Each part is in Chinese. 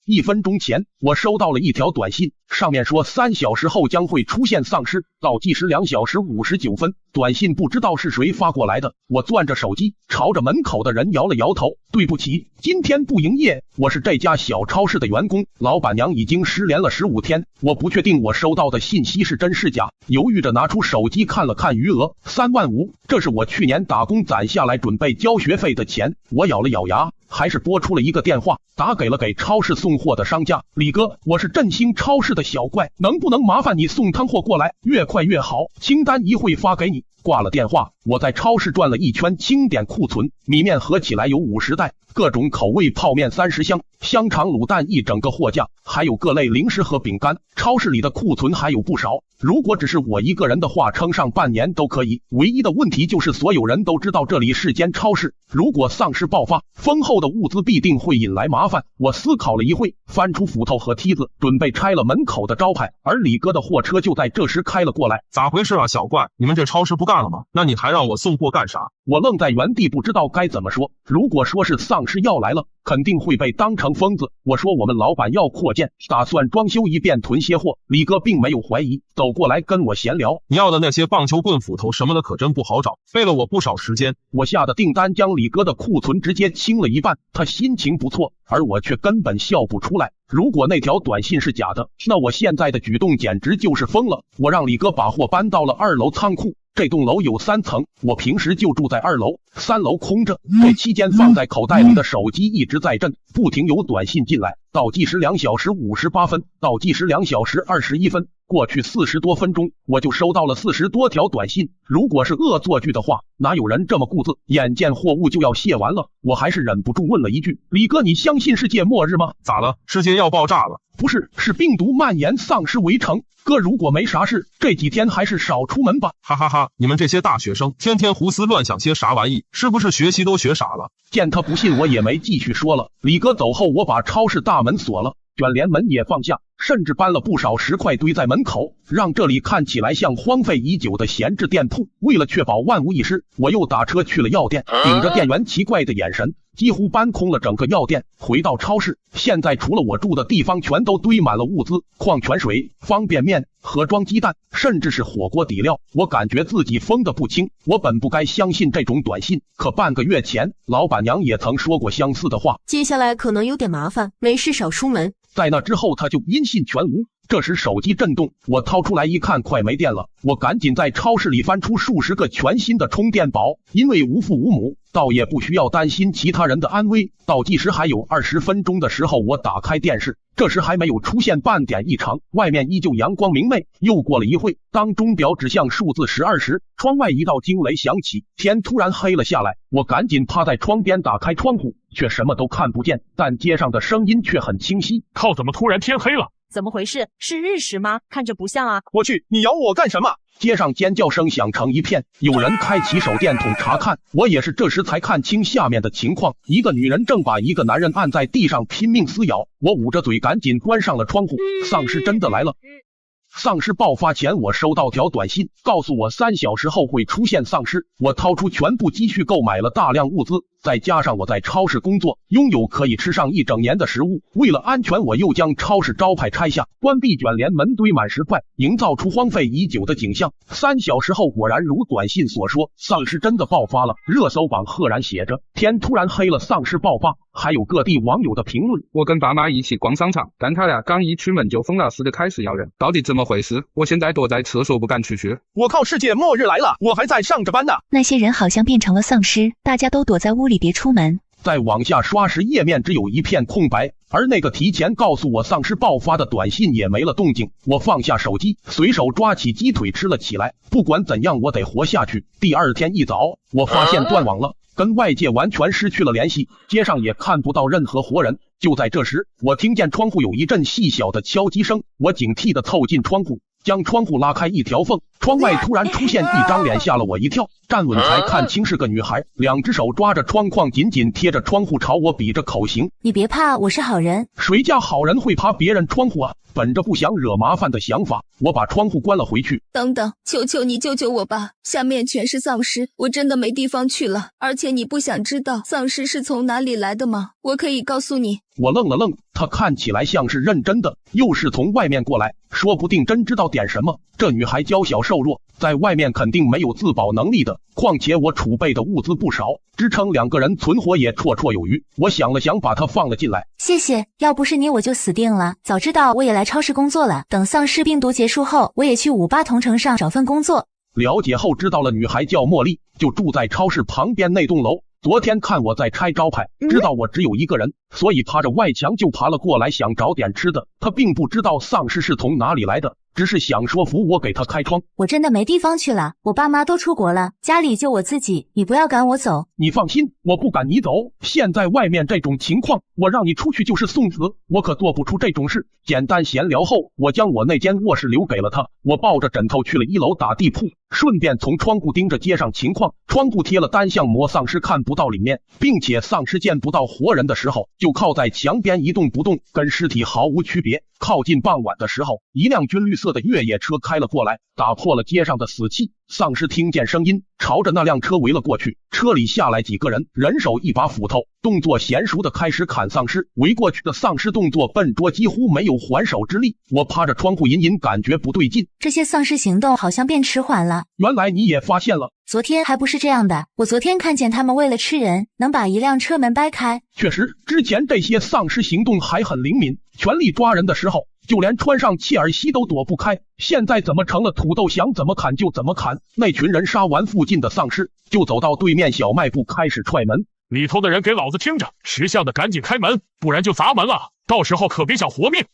1分钟前，我收到了一条短信，上面说3小时后将会出现丧尸，倒计时2小时59分。短信不知道是谁发过来的，我攥着手机，朝着门口的人摇了摇头，对不起，今天不营业，我是这家小超市的员工，老板娘已经失联了15天，我不确定我收到的信息是真是假，犹豫着拿出手机看了看余额，3万5，这是我去年打工攒下来准备交学费的钱。我咬了咬牙，还是拨出了一个电话，打给了给超市送货的商家。李哥，我是振兴超市的小怪，能不能麻烦你送汤货过来，越快越好，清单一会发给你。挂了电话，我在超市转了一圈清点库存，米面合起来有50袋，各种口味泡面30箱，香肠卤蛋一整个货架，还有各类零食和饼干。超市里的库存还有不少，如果只是我一个人的话，撑上半年都可以。唯一的问题就是所有人都知道这里是间超市，如果丧尸爆发，丰厚的物资必定会引来麻烦。我思考了一会，翻出斧头和梯子，准备拆了门口的招牌，而李哥的货车就在这时开了过来。咋回事啊，小怪？你们这超市不干了吗？那你还让我送货干啥？我愣在原地，不知道该怎么说。如果说是丧尸要来了，肯定会被当成疯子。我说我们老板要扩建，打算装修一遍囤些货。李哥并没有怀疑，走过来跟我闲聊。你要的那些棒球棍、斧头什么的可真不好找，费了我不少时间。我下的订单将李哥的库存直接清了一半，他心情不错，而我却根本笑不出来。如果那条短信是假的，那我现在的举动简直就是疯了。我让李哥把货搬到了2楼仓库。这栋楼有3层，我平时就住在2楼，3楼空着。这期间放在口袋里的手机一直在震，不停有短信进来。倒计时2小时58分，倒计时2小时21分。过去40多分钟，我就收到了40多条短信。如果是恶作剧的话，哪有人这么固执？眼见货物就要卸完了，我还是忍不住问了一句：“李哥，你相信世界末日吗？”咋了？世界要爆炸了？不是，是病毒蔓延，丧尸围城。哥，如果没啥事，这几天还是少出门吧。哈哈哈，你们这些大学生天天胡思乱想些啥玩意？是不是学习都学傻了？见他不信，我也没继续说了。李哥走后，我把超市大门锁了，卷帘门也放下，甚至搬了不少石块堆在门口，让这里看起来像荒废已久的闲置店铺。为了确保万无一失，我又打车去了药店，顶着店员奇怪的眼神，几乎搬空了整个药店。回到超市，现在除了我住的地方，全都堆满了物资，矿泉水、方便面、盒装鸡蛋，甚至是火锅底料。我感觉自己疯得不轻。我本不该相信这种短信，可半个月前，老板娘也曾说过相似的话。接下来可能有点麻烦，没事少出门。在那之后，他就音信全无。这时手机震动，我掏出来一看，快没电了。我赶紧在超市里翻出数十个全新的充电宝，因为无父无母，倒也不需要担心其他人的安危。倒计时还有20分钟的时候，我打开电视，这时还没有出现半点异常，外面依旧阳光明媚。又过了一会，当钟表指向数字12时，窗外一道惊雷响起，天突然黑了下来。我赶紧趴在窗边打开窗户，却什么都看不见，但街上的声音却很清晰。靠，怎么突然天黑了？怎么回事？是日食吗？看着不像啊！我去，你咬我干什么？街上尖叫声响成一片，有人开启手电筒查看。我也是这时才看清下面的情况，一个女人正把一个男人按在地上拼命撕咬。我捂着嘴赶紧关上了窗户。丧尸真的来了。丧尸爆发前，我收到条短信，告诉我3小时后会出现丧尸。我掏出全部积蓄购买了大量物资，再加上我在超市工作，拥有可以吃上1整年的食物。为了安全，我又将超市招牌拆下，关闭卷帘门，堆满石块，营造出荒废已久的景象。3小时后，果然如短信所说，丧尸真的爆发了。热搜榜赫然写着：天突然黑了，丧尸爆发。还有各地网友的评论：我跟爸妈一起逛商场，但他俩刚一出门就疯了似的开始咬人，到底怎么回事？我现在躲在厕所不敢出去。我靠，世界末日来了，我还在上着班呢。那些人好像变成了丧尸，大家都躲在屋里别出门。再往下刷时，页面只有一片空白，而那个提前告诉我丧尸爆发的短信也没了动静。我放下手机，随手抓起鸡腿吃了起来。不管怎样，我得活下去。第二天一早，我发现断网了，跟外界完全失去了联系，街上也看不到任何活人。就在这时，我听见窗户有一阵细小的敲击声，我警惕地凑近窗户，将窗户拉开一条缝，窗外突然出现一张脸，吓了我一跳。站稳才看清是个女孩，2只手抓着窗框，紧紧贴着窗户朝我比着口型。你别怕，我是好人。谁家好人会爬别人窗户啊？本着不想惹麻烦的想法，我把窗户关了回去。等等，求求你救救我吧！下面全是丧尸，我真的没地方去了。而且你不想知道丧尸是从哪里来的吗？我可以告诉你。我愣了愣，他看起来像是认真的，又是从外面过来，说不定真知道点什么。这女孩娇小瘦弱，在外面肯定没有自保能力的，况且我储备的物资不少，支撑2个人存活也绰绰有余。我想了想，把她放了进来。谢谢，要不是你我就死定了。早知道我也来超市工作了，等丧尸病毒结束后，我也去58同城上找份工作。了解后知道了，女孩叫茉莉，就住在超市旁边那栋楼。昨天看我在拆招牌，知道我只有1个人，所以爬着外墙就爬了过来，想找点吃的。他并不知道丧尸是从哪里来的，只是想说服我给他开窗。我真的没地方去了，我爸妈都出国了，家里就我自己，你不要赶我走。你放心，我不赶你走。现在外面这种情况，我让你出去就是送死，我可做不出这种事。简单闲聊后，我将我那间卧室留给了他。我抱着枕头去了1楼打地铺，顺便从窗户盯着街上情况。窗户贴了单向膜，丧尸看不到里面，并且丧尸见不到活人的时候，就靠在墙边一动不动，跟尸体毫无区别。靠近傍晚的时候，一辆军绿色的越野车开了过来，打破了街上的死气。丧尸听见声音，朝着那辆车围了过去。车里下来几个人，人手一把斧头，动作娴熟的开始砍丧尸。围过去的丧尸动作笨拙，几乎没有还手之力。我趴着窗户隐隐感觉不对劲，这些丧尸行动好像变迟缓了。原来你也发现了。昨天还不是这样的，我昨天看见他们为了吃人，能把一辆车门掰开。确实，之前这些丧尸行动还很灵敏，全力抓人的时候，就连穿上切尔西都躲不开。现在怎么成了土豆，想怎么砍就怎么砍？那群人杀完附近的丧尸，就走到对面小卖部开始踹门。里头的人给老子听着，识相的赶紧开门，不然就砸门了，到时候可别想活命。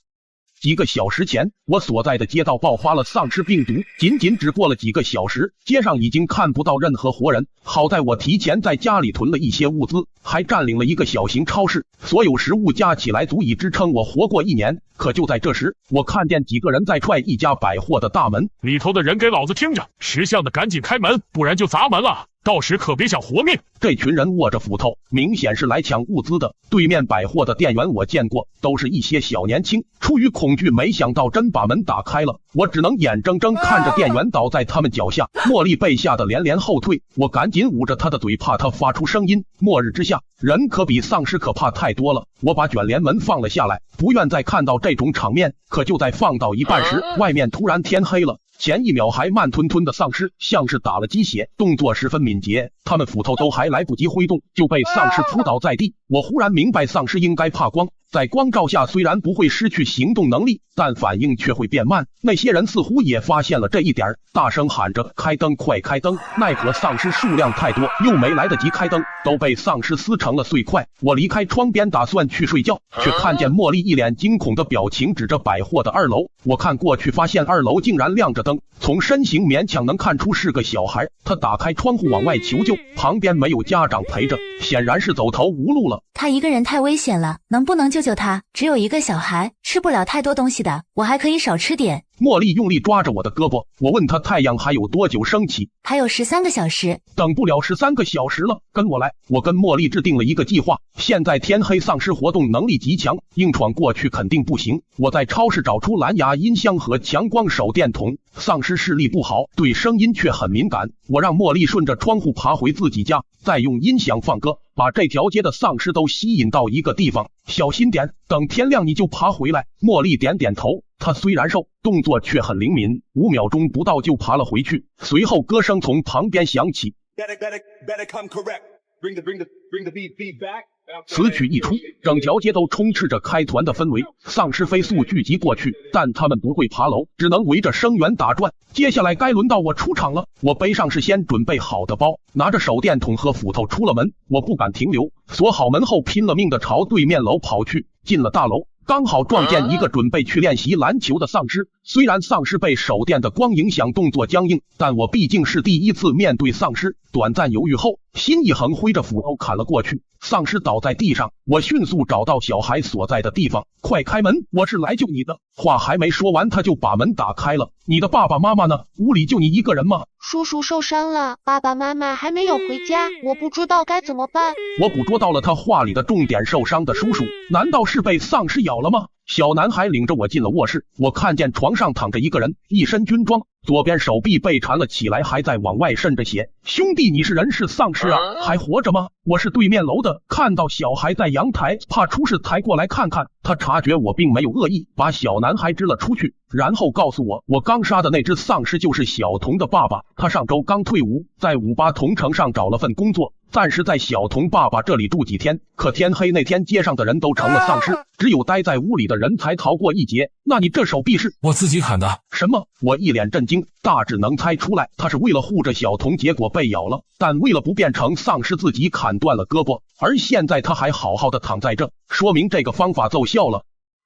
几个小时前，我所在的街道爆发了丧尸病毒，仅只过了几个小时，街上已经看不到任何活人。好在我提前在家里囤了一些物资，还占领了一个小型超市，所有食物加起来足以支撑我活过1年。可就在这时，我看见几个人在踹一家百货的大门。里头的人给老子听着，识相的赶紧开门，不然就砸门了，到时可别想活命。这群人握着斧头，明显是来抢物资的。对面百货的店员我见过，都是一些小年轻。出于恐惧，没想到真把门打开了，我只能眼睁睁看着店员倒在他们脚下。茉莉被吓得连连后退，我赶紧捂着她的嘴，怕她发出声音。末日之下，人可比丧尸可怕太多了。我把卷帘门放了下来，不愿再看到这种场面。可就在放到一半时，外面突然天黑了。前一秒还慢吞吞的丧尸，像是打了鸡血，动作十分敏捷，他们斧头都还来不及挥动，就被丧尸扑倒在地。我忽然明白，丧尸应该怕光，在光照下虽然不会失去行动能力，但反应却会变慢。那些人似乎也发现了这一点，大声喊着开灯，快开灯！奈何丧尸数量太多，又没来得及开灯，都被丧尸撕成了碎块。我离开窗边打算去睡觉，却看见茉莉一脸惊恐的表情，指着百货的2楼。我看过去，发现2楼竟然亮着灯，从身形勉强能看出是个小孩。他打开窗户往外求救，旁边没有家长陪着，显然是走投无路了。他一个人太危险了，能不能救救他？只有一个小孩，吃不了太多东西的，我还可以少吃点。茉莉用力抓着我的胳膊，我问她太阳还有多久升起？还有13个小时。等不了13个小时了，跟我来。我跟茉莉制定了一个计划，现在天黑，丧尸活动能力极强，硬闯过去肯定不行。我在超市找出蓝牙音箱和强光手电筒，丧尸视力不好，对声音却很敏感。我让茉莉顺着窗户爬回自己家，再用音响放歌，把这条街的丧尸都吸引到一个地方。小心点，等天亮你就爬回来。茉莉点点头，她虽然瘦，动作却很灵敏，5秒钟不到就爬了回去。随后歌声从旁边响起，此曲一出，整条街都充斥着开团的氛围。丧尸飞速聚集过去，但他们不会爬楼，只能围着声源打转。接下来该轮到我出场了。我背上事先准备好的包，拿着手电筒和斧头出了门。我不敢停留，锁好门后拼了命的朝对面楼跑去。进了大楼，刚好撞见一个准备去练习篮球的丧尸。虽然丧尸被手电的光影响动作僵硬，但我毕竟是第一次面对丧尸。短暂犹豫后，心一横，挥着斧头砍了过去。丧尸倒在地上，我迅速找到小孩所在的地方，快开门，我是来救你的。话还没说完，他就把门打开了。你的爸爸妈妈呢？屋里就你一个人吗？叔叔受伤了，爸爸妈妈还没有回家，我不知道该怎么办。我捕捉到了他话里的重点，受伤的叔叔，难道是被丧尸咬了吗？小男孩领着我进了卧室，我看见床上躺着一个人，一身军装，左边手臂被缠了起来，还在往外渗着血。兄弟，你是人是丧尸啊？还活着吗？我是对面楼的，看到小孩在阳台，怕出事才过来看看。他察觉我并没有恶意，把小男孩支了出去，然后告诉我，我刚杀的那只丧尸就是小童的爸爸，他上周刚退伍，在58同城上找了份工作，暂时在小童爸爸这里住几天。可天黑那天，街上的人都成了丧尸，只有待在屋里的人才逃过一劫。那你这手臂是？我自己砍的。什么？我一脸震惊，大致能猜出来，他是为了护着小童，结果被咬了，但为了不变成丧尸，自己砍断了胳膊，而现在他还好好的躺在这，说明这个方法奏效了。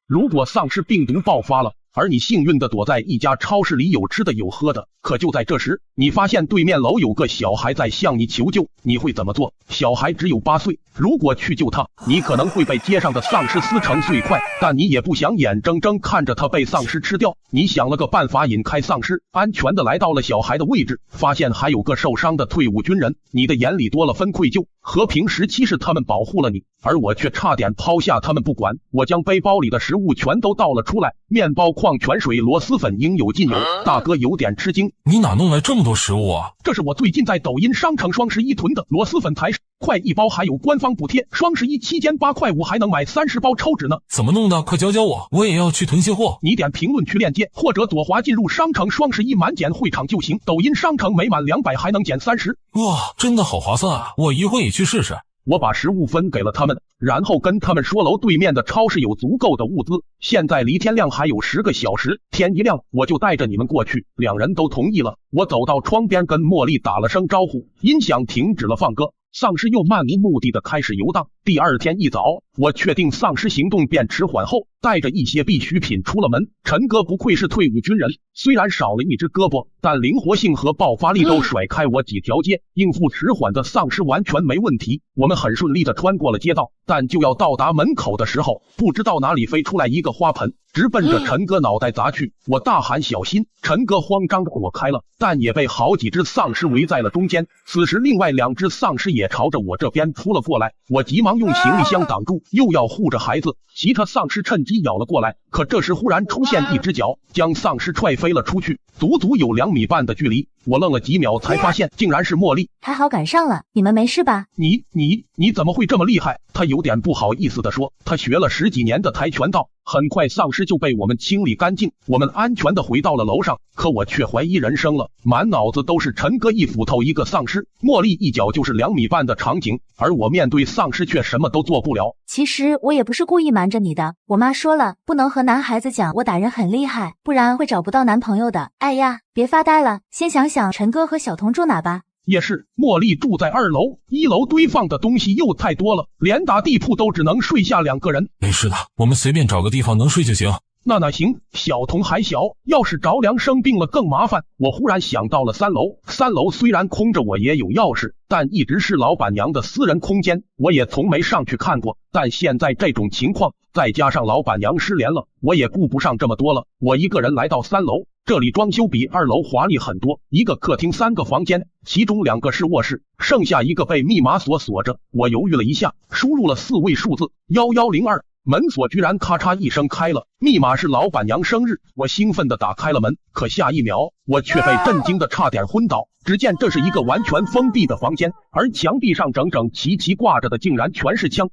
如果丧尸病毒爆发了，而你幸运的躲在一家超市里，有吃的有喝的，可就在这时，你发现对面楼有个小孩在向你求救，你会怎么做？小孩只有8岁，如果去救他，你可能会被街上的丧尸撕成碎块，但你也不想眼睁睁看着他被丧尸吃掉。你想了个办法引开丧尸，安全的来到了小孩的位置，发现还有个受伤的退伍军人，你的眼里多了分愧疚。和平时期是他们保护了你，而我却差点抛下他们不管。我将背包里的食物全都倒了出来，面包、矿泉水、螺蛳粉应有尽有。大哥有点吃惊，你哪弄来这么多食物啊？这是我最近在抖音商城双11囤的，螺蛳粉才10块一包，还有官方补贴，双11期间8块5还能买30包抽纸呢。怎么弄的？快教教我，我也要去囤些货。你点评论区链接，或者左滑进入商城双11满减会场就行。抖音商城每满200还能减30。哇，真的好划算啊！我一会也去试试。我把食物分给了他们，然后跟他们说楼对面的超市有足够的物资，现在离天亮还有10个小时，天一亮我就带着你们过去。两人都同意了。我走到窗边跟茉莉打了声招呼，音响停止了放歌，丧尸又漫无目的的开始游荡。第二天一早，我确定丧尸行动变迟缓后，带着一些必需品出了门。陈哥不愧是退伍军人，虽然少了一只胳膊，但灵活性和爆发力都甩开我几条街，应付迟缓的丧尸完全没问题。我们很顺利的穿过了街道，但就要到达门口的时候，不知道哪里飞出来一个花盆，直奔着陈哥脑袋砸去。我大喊小心，陈哥慌张的躲开了，但也被好几只丧尸围在了中间。此时另外2只丧尸也朝着我这边扑了过来，我急忙用行李箱挡住，又要护着孩子，其他丧尸趁机咬了过来。可这时忽然出现一只脚，将丧尸踹飞了出去，足足有2米半的距离。我愣了几秒才发现竟然是茉莉。还好赶上了，你们没事吧？你怎么会这么厉害？他有点不好意思地说，他学了10几年的跆拳道。很快丧尸就被我们清理干净，我们安全的回到了楼上。可我却怀疑人生了，满脑子都是陈哥一斧头一个丧尸，茉莉一脚就是2米半的场景，而我面对丧尸却什么都做不了。其实我也不是故意瞒着你的，我妈说了，不能和男孩子讲我打人很厉害，不然会找不到男朋友的。哎呀，别发呆了，先想想陈哥和小童住哪吧。也是，茉莉住在2楼，1楼堆放的东西又太多了，连打地铺都只能睡下2个人。没事的，我们随便找个地方能睡就行。那行，小童还小，要是着凉生病了更麻烦。我忽然想到了3楼，3楼虽然空着，我也有钥匙，但一直是老板娘的私人空间，我也从没上去看过。但现在这种情况，再加上老板娘失联了，我也顾不上这么多了。我一个人来到3楼，这里装修比2楼华丽很多，一个客厅3个房间，其中2个是卧室，剩下1个被密码锁锁着。我犹豫了一下，输入了4位数字1102。门锁居然咔嚓一声开了，密码是老板娘生日。我兴奋地打开了门，可下一秒我却被震惊的差点昏倒。只见这是一个完全封闭的房间，而墙壁上整整齐齐挂着的竟然全是枪。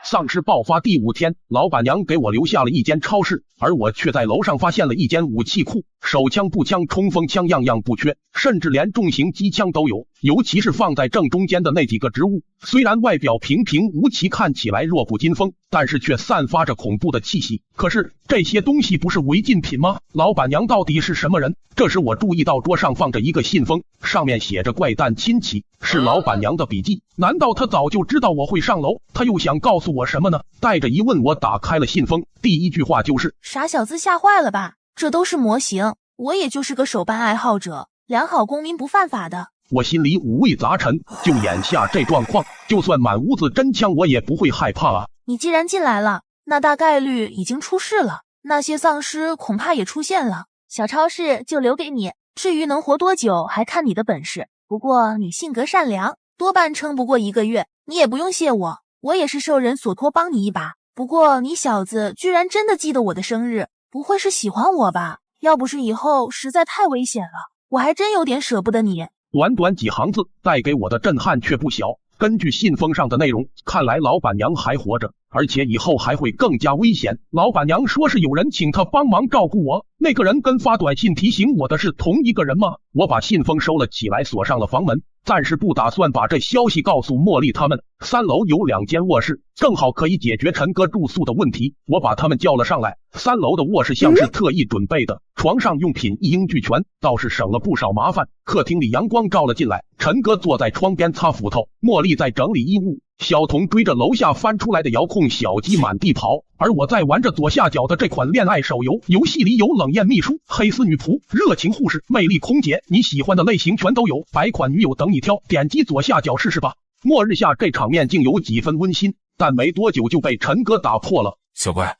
丧尸爆发第5天，老板娘给我留下了一间超市，而我却在楼上发现了一间武器库，手枪、步枪、冲锋枪样样不缺，甚至连重型机枪都有。尤其是放在正中间的那几个植物，虽然外表平平无奇，看起来弱不禁风，但是却散发着恐怖的气息。可是这些东西不是违禁品吗？老板娘到底是什么人？这时我注意到桌上放着一个信封，上面写着怪诞亲戚，是老板娘的笔记。难道她早就知道我会上楼？她又想告诉我什么呢？带着疑问，我打开了信封，第一句话就是：傻小子吓坏了吧？这都是模型，我也就是个手办爱好者，良好公民不犯法的。我心里五味杂陈，就眼下这状况，就算满屋子真枪我也不会害怕啊。你既然进来了，那大概率已经出事了，那些丧尸恐怕也出现了。小超市就留给你，至于能活多久还看你的本事。不过你性格善良，多半撑不过1个月，你也不用谢我，我也是受人所托帮你一把，不过你小子居然真的记得我的生日，不会是喜欢我吧？要不是以后实在太危险了，我还真有点舍不得你。短短几行字带给我的震撼却不小。根据信封上的内容，看来老板娘还活着，而且以后还会更加危险。老板娘说是有人请她帮忙照顾我，那个人跟发短信提醒我的是同一个人吗？我把信封收了起来，锁上了房门，暂时不打算把这消息告诉茉莉他们。3楼有2间卧室，正好可以解决陈哥住宿的问题。我把他们叫了上来。3楼的卧室像是特意准备的，床上用品一应俱全，倒是省了不少麻烦。客厅里阳光照了进来，陈哥坐在窗边擦斧头，茉莉在整理衣物，小童追着楼下翻出来的遥控小鸡满地跑，而我在玩着左下角的这款恋爱手游。游戏里有冷艳秘书、黑丝女仆、热情护士、魅力空姐，你喜欢的类型全都有，百款女友等你挑，点击左下角试试吧。末日下这场面竟有几分温馨，但没多久就被陈哥打破了。小乖，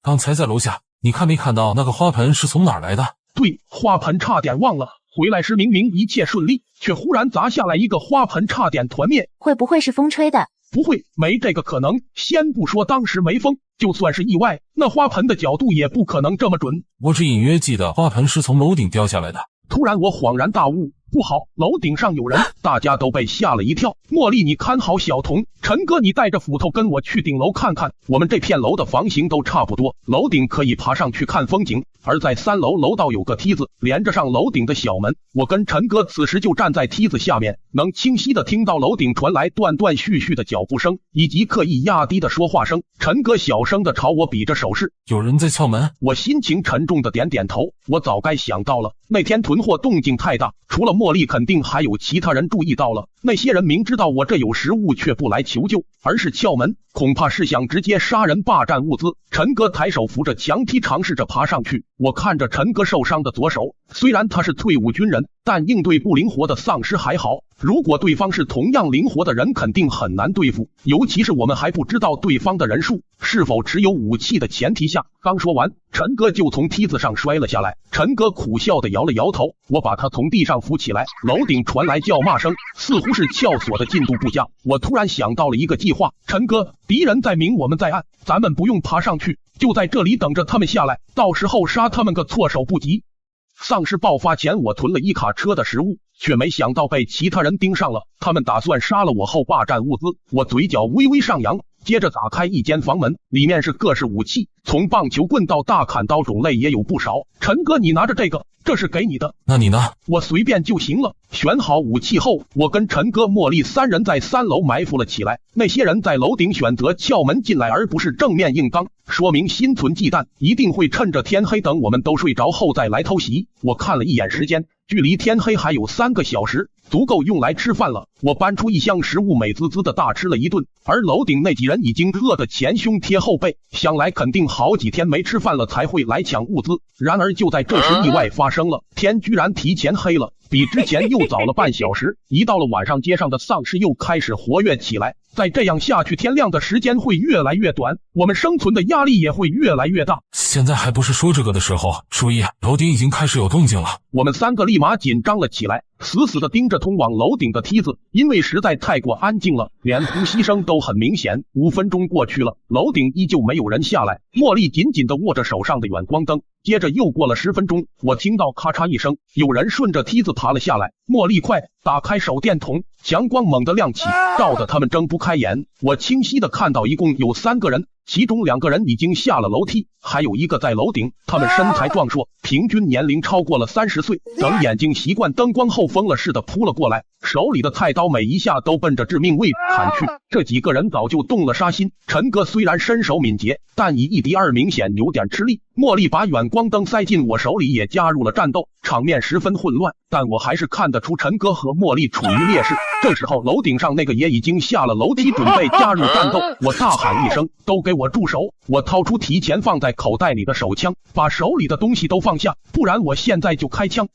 刚才在楼下，你看没看到那个花盆是从哪儿来的？对，花盆差点忘了，回来时明明一切顺利，却忽然砸下来一个花盆，差点团灭。会不会是风吹的？不会，没这个可能。先不说当时没风，就算是意外，那花盆的角度也不可能这么准。我只隐约记得花盆是从楼顶掉下来的。突然我恍然大悟，不好，楼顶上有人！大家都被吓了一跳。茉莉，你看好小童，陈哥，你带着斧头跟我去顶楼看看。我们这片楼的房型都差不多，楼顶可以爬上去看风景。而在3楼楼道有个梯子，连着上楼顶的小门。我跟陈哥此时就站在梯子下面，能清晰的听到楼顶传来断断续续的脚步声，以及刻意压低的说话声。陈哥小声的朝我比着手势，有人在撬门。我心情沉重的点点头，我早该想到了，那天囤货动静太大，除了茉莉肯定还有其他人注意到了。那些人明知道我这有食物却不来求救，而是撬门，恐怕是想直接杀人霸占物资。陈哥抬手扶着墙梯尝试着爬上去，我看着陈哥受伤的左手，虽然他是退伍军人，但应对不灵活的丧尸还好，如果对方是同样灵活的人，肯定很难对付，尤其是我们还不知道对方的人数，是否持有武器的前提下。刚说完，陈哥就从梯子上摔了下来。陈哥苦笑的摇了摇头，我把他从地上扶起来。楼顶传来叫骂声，似乎是撬锁的进度不佳。我突然想到了一个计划，陈哥，敌人在明我们在暗，咱们不用爬上去，就在这里等着他们下来，到时候杀他们个措手不及。丧尸爆发前，我囤了一卡车的食物，却没想到被其他人盯上了。他们打算杀了我后霸占物资。我嘴角微微上扬，接着打开一间房门，里面是各式武器，从棒球棍到大砍刀，种类也有不少。陈哥，你拿着这个，这是给你的。那你呢？我随便就行了。选好武器后，我跟陈哥、茉莉3人在3楼埋伏了起来。那些人在楼顶选择撬门进来，而不是正面硬刚，说明心存忌惮，一定会趁着天黑等我们都睡着后再来偷袭。我看了一眼时间，距离天黑还有3个小时，足够用来吃饭了。我搬出一箱食物，美滋滋的大吃了一顿，而楼顶那几人已经饿得前胸贴后背，想来肯定好几天没吃饭了才会来抢物资。然而就在这时，意外发生了，天居然提前黑了，比之前又早了半小时。一到了晚上，街上的丧尸又开始活跃起来。再这样下去，天亮的时间会越来越短，我们生存的压力也会越来越大。现在还不是说这个的时候，注意，楼顶已经开始有动静了。我们3个立马紧张了起来，死死地盯着通往楼顶的梯子，因为实在太过安静了，连呼吸声都很明显。5分钟过去了，楼顶依旧没有人下来。茉莉紧紧地握着手上的远光灯，接着又过了10分钟，我听到咔嚓一声，有人顺着梯子爬了下来。茉莉，快打开手电筒！强光猛地亮起，照得他们睁不开眼。我清晰地看到一共有3个人，其中2个人已经下了楼梯，还有一个在楼顶。他们身材壮硕，平均年龄超过了30岁。等眼睛习惯灯光后，疯了似的扑了过来，手里的菜刀每一下都奔着致命位置砍去。这几个人早就动了杀心。陈哥虽然身手敏捷，但以1敌2明显有点吃力。茉莉把远光灯塞进我手里，也加入了战斗，场面十分混乱，但我还是看得出陈哥和茉莉处于劣势。这时候楼顶上那个也已经下了楼梯，准备加入战斗。我大喊一声，都给我住手！我掏出提前放在口袋里的手枪，把手里的东西都放下，不然我现在就开枪。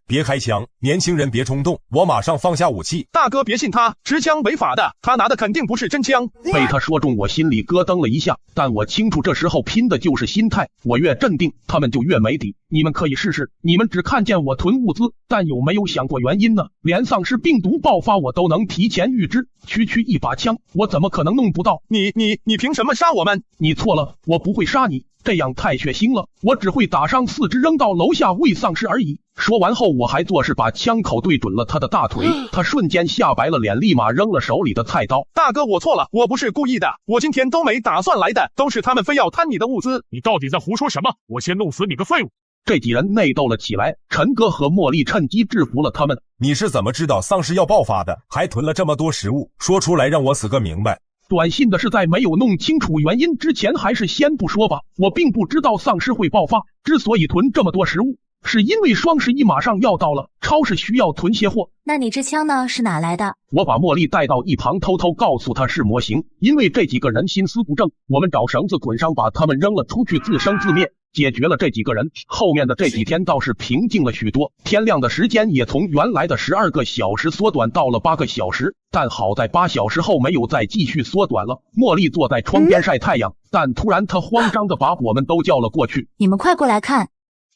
别开枪，年轻人别冲动，我马上放下武器。大哥别信他，持枪违法的，他拿的肯定不是真枪。被他说中，我心里咯噔了一下，但我清楚这时候拼的就是心态，我越镇定，他们就越没底。你们可以试试，你们只看见我囤物资，但有没有想过原因呢？连丧尸病毒爆发我都都能提前预知，区区一把枪，我怎么可能弄不到？你凭什么杀我们？你错了，我不会杀你，这样太血腥了，我只会打伤4只扔到楼下喂丧尸而已。说完后，我还做事把枪口对准了他的大腿，他瞬间吓白了脸，立马扔了手里的菜刀。大哥，我错了，我不是故意的，我今天都没打算来的，都是他们非要贪你的物资。你到底在胡说什么？我先弄死你个废物！这几人内斗了起来，陈哥和茉莉趁机制服了他们。你是怎么知道丧尸要爆发的？还囤了这么多食物，说出来让我死个明白。短信的是在没有弄清楚原因之前，还是先不说吧。我并不知道丧尸会爆发，之所以囤这么多食物，是因为双11马上要到了，超市需要囤些货。那你这枪呢？是哪来的？我把茉莉带到一旁，偷偷告诉她是模型，因为这几个人心思不正，我们找绳子捆上，把他们扔了出去，自生自灭。解决了这几个人，后面的这几天倒是平静了许多，天亮的时间也从原来的12个小时缩短到了8个小时，但好在8小时后没有再继续缩短了。茉莉坐在窗边晒太阳，但突然她慌张的把我们都叫了过去。你们快过来看！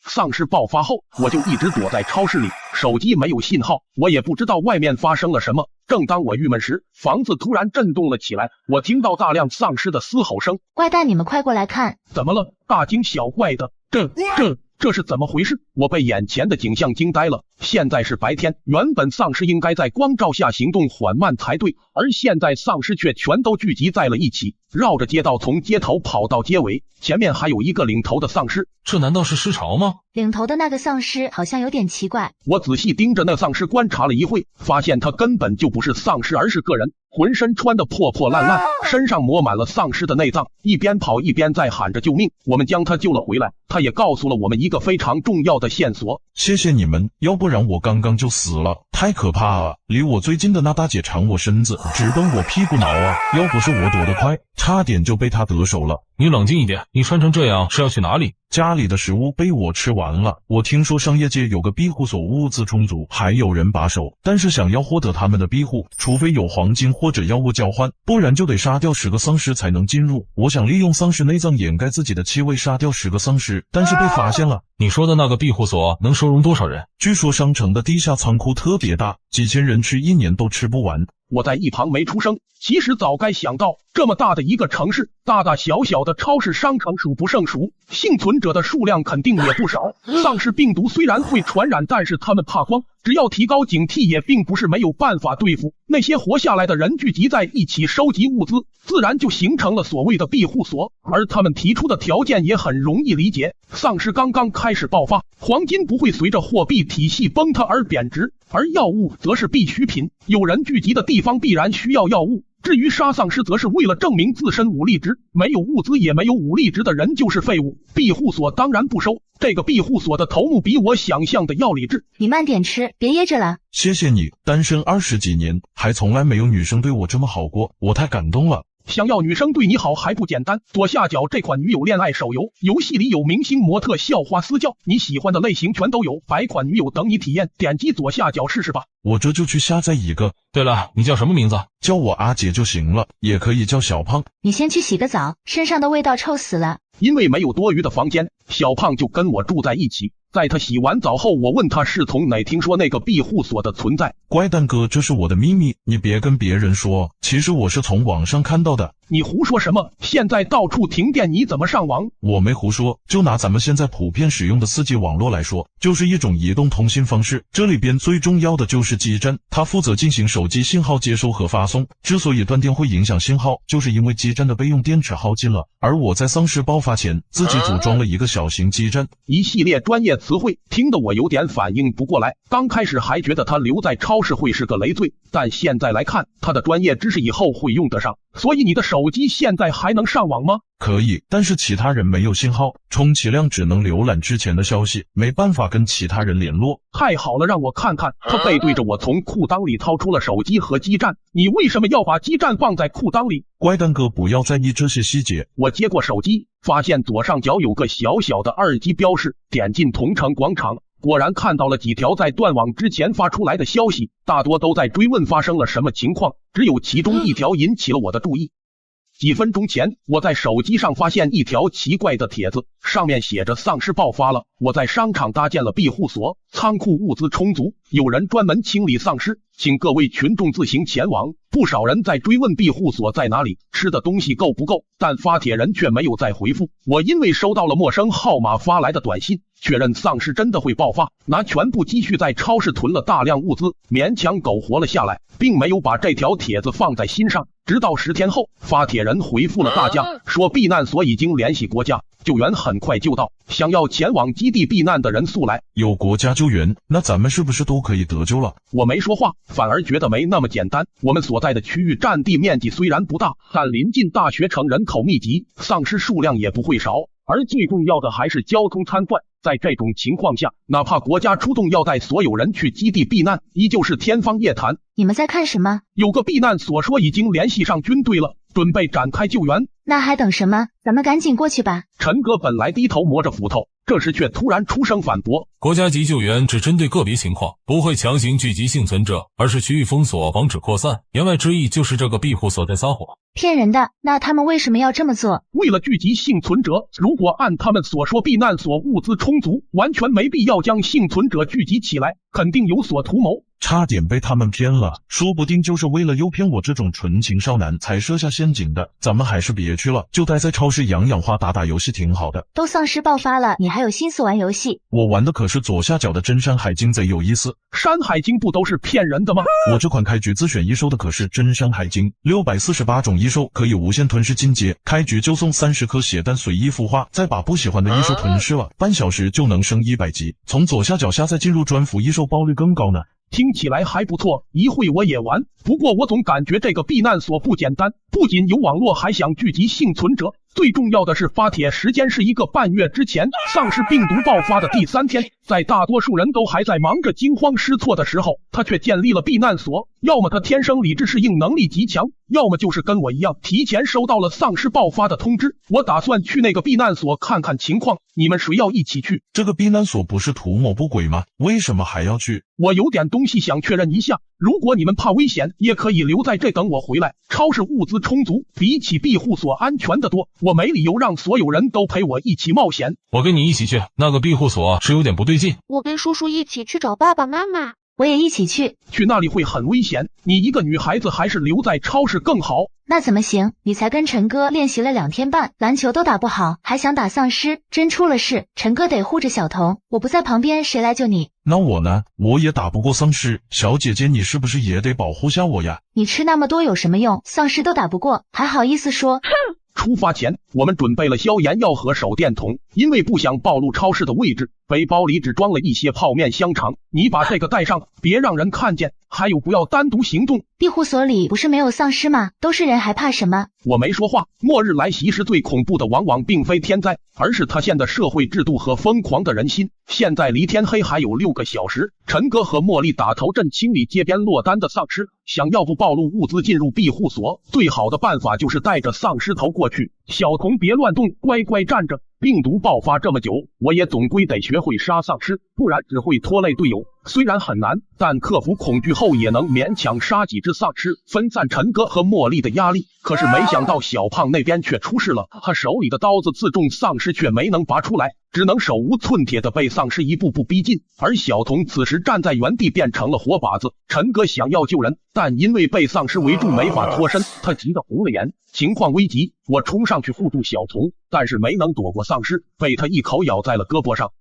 丧尸爆发后，我就一直躲在超市里，手机没有信号，我也不知道外面发生了什么。正当我郁闷时，房子突然震动了起来，我听到大量丧尸的嘶吼声。怪蛋，你们快过来看！怎么了？大惊小怪的，这是怎么回事？我被眼前的景象惊呆了。现在是白天，原本丧尸应该在光照下行动缓慢才对，而现在丧尸却全都聚集在了一起，绕着街道从街头跑到街尾，前面还有一个领头的丧尸。这难道是尸潮吗？领头的那个丧尸好像有点奇怪。我仔细盯着那丧尸观察了一会，发现他根本就不是丧尸，而是个人，浑身穿得破破烂烂，身上抹满了丧尸的内脏，一边跑一边在喊着救命。我们将他救了回来，他也告诉了我们一个非常重要的线索。谢谢你们，要不然我刚刚就死了，太可怕了。离我最近的那大姐缠我身子，直奔我屁股挠啊！要不是我躲得快，差点就被她得手了。你冷静一点，你穿成这样是要去哪里？家里的食物被我吃完了，我听说商业街有个庇护所物资充足，还有人把守，但是想要获得他们的庇护，除非有黄金或者药物交换，不然就得杀掉10个丧尸才能进入。我想利用丧尸内脏掩盖自己的气味，杀掉10个丧尸，但是被发现了。你说的那个庇护所能收容多少人？据说商城的地下仓库特别大，几千人吃1年都吃不完。我在一旁没出声，其实早该想到，这么大的一个城市，大大小小的超市商城数不胜数，幸存者的数量肯定也不少。丧尸病毒虽然会传染，但是他们怕光，只要提高警惕，也并不是没有办法对付。那些活下来的人聚集在一起收集物资，自然就形成了所谓的庇护所。而他们提出的条件也很容易理解，丧尸刚刚开始爆发，黄金不会随着货币体系崩塌而贬值，而药物则是必需品，有人聚集的地方必然需要药物。至于杀丧尸，则是为了证明自身武力值，没有物资也没有武力值的人就是废物。庇护所当然不收，这个庇护所的头目比我想象的要理智。你慢点吃，别噎着了。谢谢你，单身20几年，还从来没有女生对我这么好过，我太感动了。想要女生对你好还不简单，左下角这款女友恋爱手游，游戏里有明星模特校花私教，你喜欢的类型全都有，100款女友等你体验，点击左下角试试吧。我这就去下载一个。对了，你叫什么名字？叫我阿杰就行了，也可以叫小胖。你先去洗个澡，身上的味道臭死了。因为没有多余的房间，小胖就跟我住在一起。在他洗完澡后，我问他是从哪听说那个庇护所的存在。乖蛋哥，这是我的秘密，你别跟别人说，其实我是从网上看到的。你胡说什么？现在到处停电，你怎么上网？我没胡说，就拿咱们现在普遍使用的4G 网络来说，就是一种移动通信方式，这里边最重要的就是基站，它负责进行手机信号接收和发送。之所以断电会影响信号，就是因为基站的备用电池耗尽了，而我在丧尸爆发前自己组装了一个小型基站。一系列专业词汇听得我有点反应不过来，刚开始还觉得他留在超市会是个累赘，但现在来看，他的专业知识以后会用得上。所以你的手机现在还能上网吗？可以，但是其他人没有信号，充其量只能浏览之前的消息，没办法跟其他人联络。太好了，让我看看。他背对着我从裤裆里掏出了手机和基站。你为什么要把基站放在裤裆里？乖蛋哥，不要在意这些细节。我接过手机，发现左上角有个小小的2级标识，点进同城广场，果然看到了几条在断网之前发出来的消息，大多都在追问发生了什么情况，只有其中一条引起了我的注意。几分钟前，我在手机上发现一条奇怪的帖子，上面写着丧尸爆发了，我在商场搭建了庇护所，仓库物资充足，有人专门清理丧尸，请各位群众自行前往。不少人在追问庇护所在哪里，吃的东西够不够，但发帖人却没有再回复。我因为收到了陌生号码发来的短信，确认丧尸真的会爆发，拿全部积蓄在超市囤了大量物资，勉强苟活了下来，并没有把这条帖子放在心上。直到10天后，发帖人回复了大家，说避难所已经联系国家，救援很快就到，想要前往基地避难的人速来。有国家救援，那咱们是不是都可以得救了？我没说话，反而觉得没那么简单。我们所在的区域占地面积虽然不大，但临近大学城，人口密集，丧尸数量也不会少。而最重要的还是交通瘫痪。在这种情况下，哪怕国家出动要带所有人去基地避难，依旧是天方夜谭。你们在看什么？有个避难所说已经联系上军队了，准备展开救援。那还等什么？咱们赶紧过去吧。陈哥本来低头磨着斧头，这时却突然出声反驳：国家级救援只针对个别情况，不会强行聚集幸存者，而是区域封锁，防止扩散。言外之意就是这个庇护所在撒谎。骗人的！那他们为什么要这么做？为了聚集幸存者。如果按他们所说，避难所物资充足，完全没必要将幸存者聚集起来，肯定有所图谋。差点被他们骗了，说不定就是为了诱骗我这种纯情少男才设下陷阱的。咱们还是别去了，就待在超市养养花打打游戏挺好的。都丧尸爆发了，你还有心思玩游戏？我玩的可是左下角的真山海经，贼有意思。山海经不都是骗人的吗？我这款开局自选一收的可是真山海经，648种一收可以无限囤噬金阶，开局就送30颗血弹随意孵化，再把不喜欢的一收囤噬了，半小时就能升100级。从左下角下再进入专服一收，爆率更高呢。听起来还不错，一会我也玩。不过我总感觉这个避难所不简单，不仅有网络，还想聚集幸存者。最重要的是发帖时间是1个半月之前，丧尸病毒爆发的第3天，在大多数人都还在忙着惊慌失措的时候，他却建立了避难所。要么他天生理智适应能力极强，要么就是跟我一样提前收到了丧尸爆发的通知。我打算去那个避难所看看情况，你们谁要一起去？这个避难所不是图谋不轨吗？为什么还要去？我有点东西想确认一下，如果你们怕危险，也可以留在这等我回来。超市物资充足，比起庇护所安全得多，我没理由让所有人都陪我一起冒险。我跟你一起去，那个庇护所是有点不对劲。我跟叔叔一起去找爸爸妈妈。我也一起去。去那里会很危险，你一个女孩子还是留在超市更好。那怎么行？你才跟陈哥练习了2天半，篮球都打不好，还想打丧尸？真出了事，陈哥得护着小童，我不在旁边，谁来救你？那我呢？我也打不过丧尸，小姐姐你是不是也得保护下我呀？你吃那么多有什么用？丧尸都打不过，还好意思说？出发前，我们准备了消炎药和手电筒，因为不想暴露超市的位置，背包里只装了一些泡面香肠。你把这个带上，别让人看见。还有，不要单独行动。庇护所里不是没有丧尸吗？都是人，还怕什么？我没说话。末日来袭时最恐怖的往往并非天灾，而是塌陷的社会制度和疯狂的人心。现在离天黑还有6个小时，陈哥和茉莉打头阵清理街边落单的丧尸。想要不暴露物资进入庇护所，最好的办法就是带着丧尸头过去。小童别乱动，乖乖站着。病毒爆发这么久，我也总归得学会杀丧尸，不然只会拖累队友。虽然很难，但克服恐惧后也能勉强杀几只丧尸，分散陈哥和茉莉的压力。可是没想到小胖那边却出事了，他手里的刀子刺中丧尸却没能拔出来，只能手无寸铁的被丧尸一步步逼近。而小童此时站在原地变成了活靶子。陈哥想要救人，但因为被丧尸围住没法脱身，他急得红了眼。情况危急，我冲上去护住小童，但是没能躲过丧尸，被他一口咬在了胳膊上。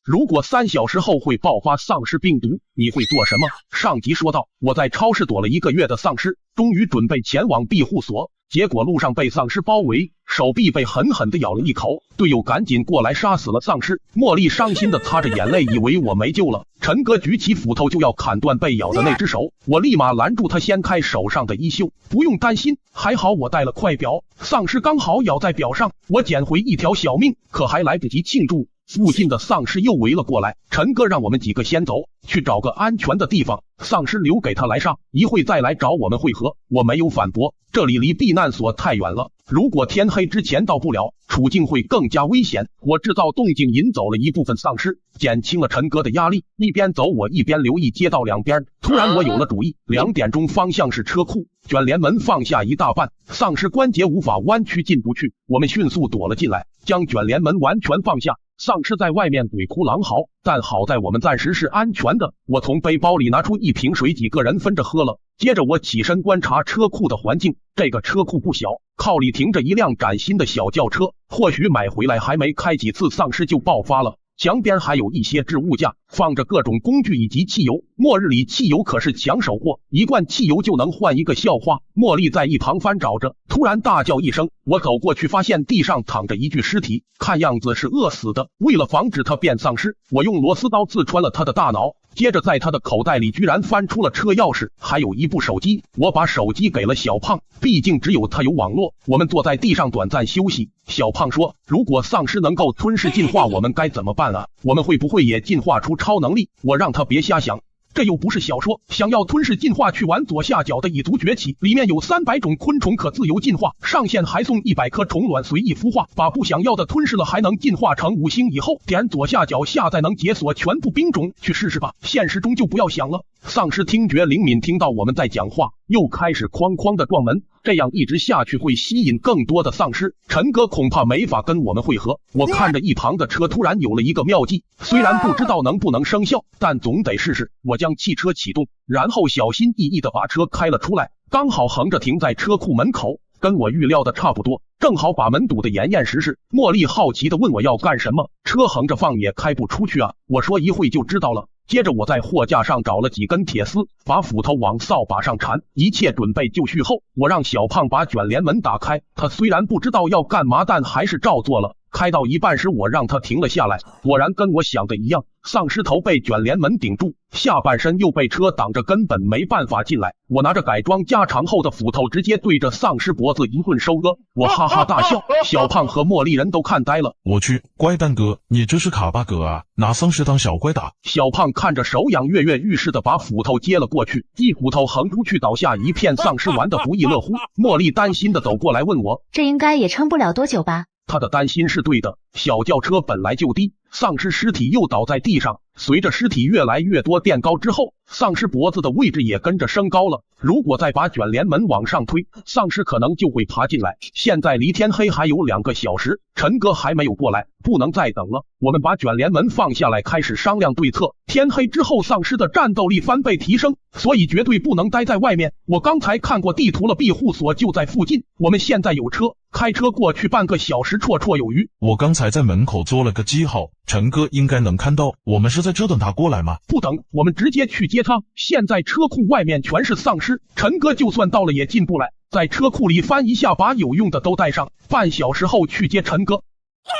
如果3小时后会爆发丧尸病毒，你会做什么？上集说到，我在超市躲了1个月的丧尸，终于准备前往庇护所，结果路上被丧尸包围，手臂被狠狠地咬了一口，队友赶紧过来杀死了丧尸。茉莉伤心地擦着眼泪，以为我没救了。陈哥举起斧头就要砍断被咬的那只手，我立马拦住他，掀开手上的衣袖，不用担心，还好我带了快表，丧尸刚好咬在表上，我捡回1条小命，可还来不及庆祝。附近的丧尸又围了过来。陈哥让我们几个先走，去找个安全的地方，丧尸留给他来上，一会再来找我们会合。我没有反驳，这里离避难所太远了，如果天黑之前到不了，处境会更加危险。我制造动静引走了一部分丧尸，减轻了陈哥的压力。一边走我一边留意街道两边。突然我有了主意，2点钟方向是车库，卷帘门放下一大半，丧尸关节无法弯曲进不去，我们迅速躲了进来，将卷帘门完全放下。丧尸在外面鬼哭狼嚎，但好在我们暂时是安全的。我从背包里拿出一瓶水，几个人分着喝了。接着我起身观察车库的环境，这个车库不小，靠里停着一辆崭新的小轿车，或许买回来还没开几次，丧尸就爆发了。墙边还有一些置物架，放着各种工具以及汽油。末日里汽油可是抢手货，一罐汽油就能换一个校花。茉莉在一旁翻找着，突然大叫一声，我走过去发现地上躺着一具尸体，看样子是饿死的。为了防止他变丧尸，我用螺丝刀刺穿了他的大脑，接着在他的口袋里居然翻出了车钥匙，还有一部手机。我把手机给了小胖，毕竟只有他有网络。我们坐在地上短暂休息。小胖说，如果丧尸能够吞噬进化，我们该怎么办啊？我们会不会也进化出超能力？我让他别瞎想，这又不是小说。想要吞噬进化，去玩左下角的蚁族崛起，里面有300种昆虫可自由进化，上线还送100颗虫卵随意孵化，把不想要的吞噬了还能进化成5星以后，点左下角下载能解锁全部兵种，去试试吧。现实中就不要想了。丧尸听觉灵敏，听到我们在讲话，又开始哐哐的撞门，这样一直下去会吸引更多的丧尸。陈哥恐怕没法跟我们会合。我看着一旁的车，突然有了一个妙计，虽然不知道能不能生效，但总得试试。我将汽车启动，然后小心翼翼的把车开了出来，刚好横着停在车库门口，跟我预料的差不多，正好把门堵得严严实实。茉莉好奇的问我要干什么，车横着放也开不出去啊。我说一会就知道了。接着我在货架上找了几根铁丝，把斧头往扫把上缠，一切准备就绪后，我让小胖把卷帘门打开。他虽然不知道要干嘛，但还是照做了。开到一半时，我让他停了下来，果然跟我想的一样，丧尸头被卷帘门顶住，下半身又被车挡着，根本没办法进来。我拿着改装加长后的斧头直接对着丧尸脖子一顿收割，我哈哈大笑，小胖和茉莉人都看呆了。我去，乖蛋哥，你这是卡巴哥啊，拿丧尸当小怪打。小胖看着手痒，跃跃欲试的把斧头接了过去，一斧头横出去，倒下一片，丧尸玩得不亦乐乎。茉莉担心的走过来问我，这应该也撑不了多久吧？他的担心是对的，小轿车本来就低，丧尸尸体又倒在地上，随着尸体越来越多垫高之后，丧尸脖子的位置也跟着升高了。如果再把卷帘门往上推，丧尸可能就会爬进来。现在离天黑还有2个小时，陈哥还没有过来，不能再等了。我们把卷帘门放下来，开始商量对策。天黑之后，丧尸的战斗力翻倍提升，所以绝对不能待在外面。我刚才看过地图了，庇护所就在附近。我们现在有车，开车过去半个小时绰绰有余。我刚才在门口做了个记号，陈哥应该能看到。我们是在这等他过来吗？不等，我们直接去接他。现在车库外面全是丧尸，陈哥就算到了也进不来。在车库里翻一下，把有用的都带上，半小时后去接陈哥。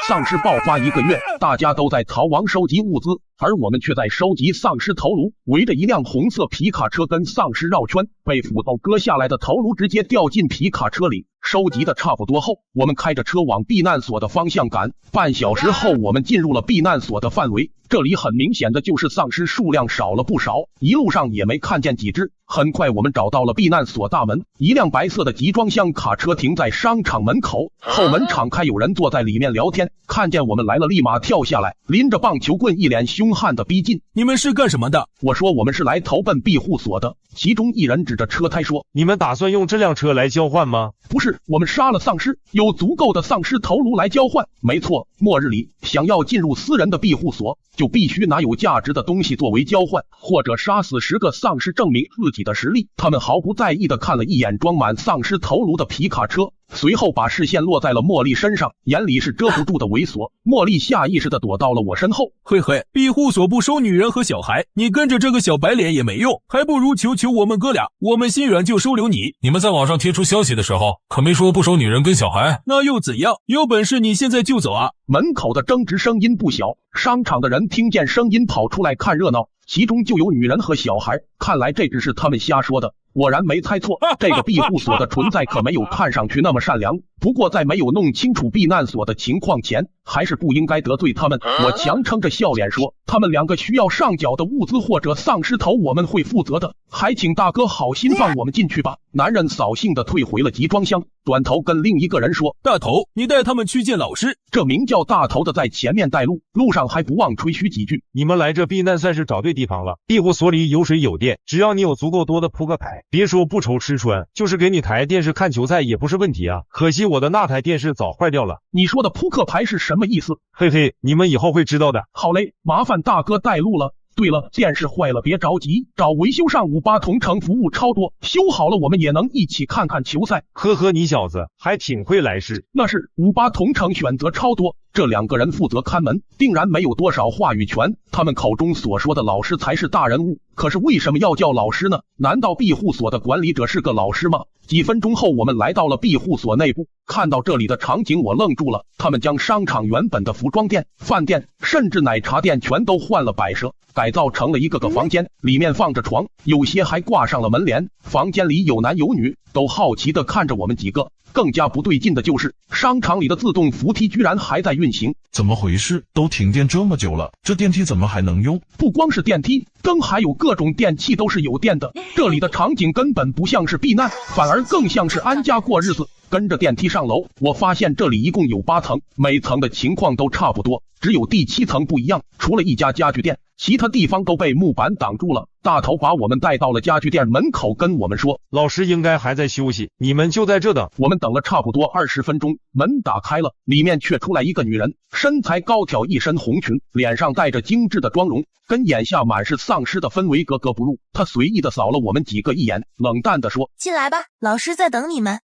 丧尸爆发1个月，大家都在逃亡收集物资，而我们却在收集丧尸头颅。围着一辆红色皮卡车跟丧尸绕圈，被斧头割下来的头颅直接掉进皮卡车里。收集的差不多后，我们开着车往避难所的方向赶。半小时后，我们进入了避难所的范围。这里很明显的就是丧尸数量少了不少，一路上也没看见几只。很快我们找到了避难所大门，一辆白色的集装箱卡车停在商场门口，后门敞开，有人坐在里面聊天，看见我们来了立马跳下来，拎着棒球棍，一脸凶悍的逼近。你们是干什么的？我说我们是来投奔庇护所的。其中一人指着车胎说，你们打算用这辆车来交换吗？不是，我们杀了丧尸，有足够的丧尸头颅来交换。没错，末日里想要进入私人的庇护所，就必须拿有价值的东西作为交换，或者杀死10个丧尸证明自己的实力。他们毫不在意的看了一眼装满丧尸头颅的皮卡车，随后把视线落在了茉莉身上，眼里是遮不住的猥琐。茉莉下意识的躲到了我身后。嘿嘿，庇护所不收女人和小孩，你跟着这个小白脸也没用，还不如求求我们哥俩，我们心软就收留你。你们在网上贴出消息的时候，可没说不收女人跟小孩。那又怎样？有本事你现在就走啊！门口的争执声音不小，商场的人听见声音跑出来看热闹，其中就有女人和小孩。看来这只是他们瞎说的，果然没猜错，这个庇护所的存在可没有看上去那么善良。不过在没有弄清楚避难所的情况前，还是不应该得罪他们。我强撑着笑脸说，他们2个需要上缴的物资或者丧尸头我们会负责的，还请大哥好心放我们进去吧。男人扫兴的退回了集装箱，转头跟另一个人说，大头，你带他们去见老师。这名叫大头的在前面带路，路上还不忘吹嘘几句。你们来这避难算是找对地方了，庇护所里有水有电，只要你有足够多的扑克牌，别说不愁吃穿，就是给你台电视看球赛也不是问题啊。可惜我的那台电视早坏掉了。你说的扑克牌是什么意思？嘿嘿，你们以后会知道的。好嘞，麻烦大哥带路了。对了，电视坏了别着急，找维修上58同城服务超多，修好了我们也能一起看看球赛。呵呵，你小子还挺会来事。那是58同城选择超多，这2个人负责看门，定然没有多少话语权。他们口中所说的老师才是大人物，可是为什么要叫老师呢？难道庇护所的管理者是个老师吗？几分钟后，我们来到了庇护所内部，看到这里的场景，我愣住了。他们将商场原本的服装店、饭店，甚至奶茶店全都换了摆设，改造成了一个个房间，里面放着床，有些还挂上了门帘。房间里有男有女，都好奇地看着我们几个。更加不对劲的就是，商场里的自动扶梯居然还在运行。怎么回事？都停电这么久了，这电梯怎么还能用？不光是电梯，灯还有各种电器都是有电的。这里的场景根本不像是避难，反而更像是安家过日子。跟着电梯上楼，我发现这里一共有8层，每层的情况都差不多，只有第7层不一样。除了一家家具店，其他地方都被木板挡住了。大头把我们带到了家具店门口，跟我们说，老师应该还在休息，你们就在这等。我们等了差不多20分钟，门打开了，里面却出来一个女人，身材高挑，一身红裙，脸上带着精致的妆容，跟眼下满是丧尸的氛围格格不入。她随意的扫了我们几个一眼，冷淡的说，进来吧，老师在等你们。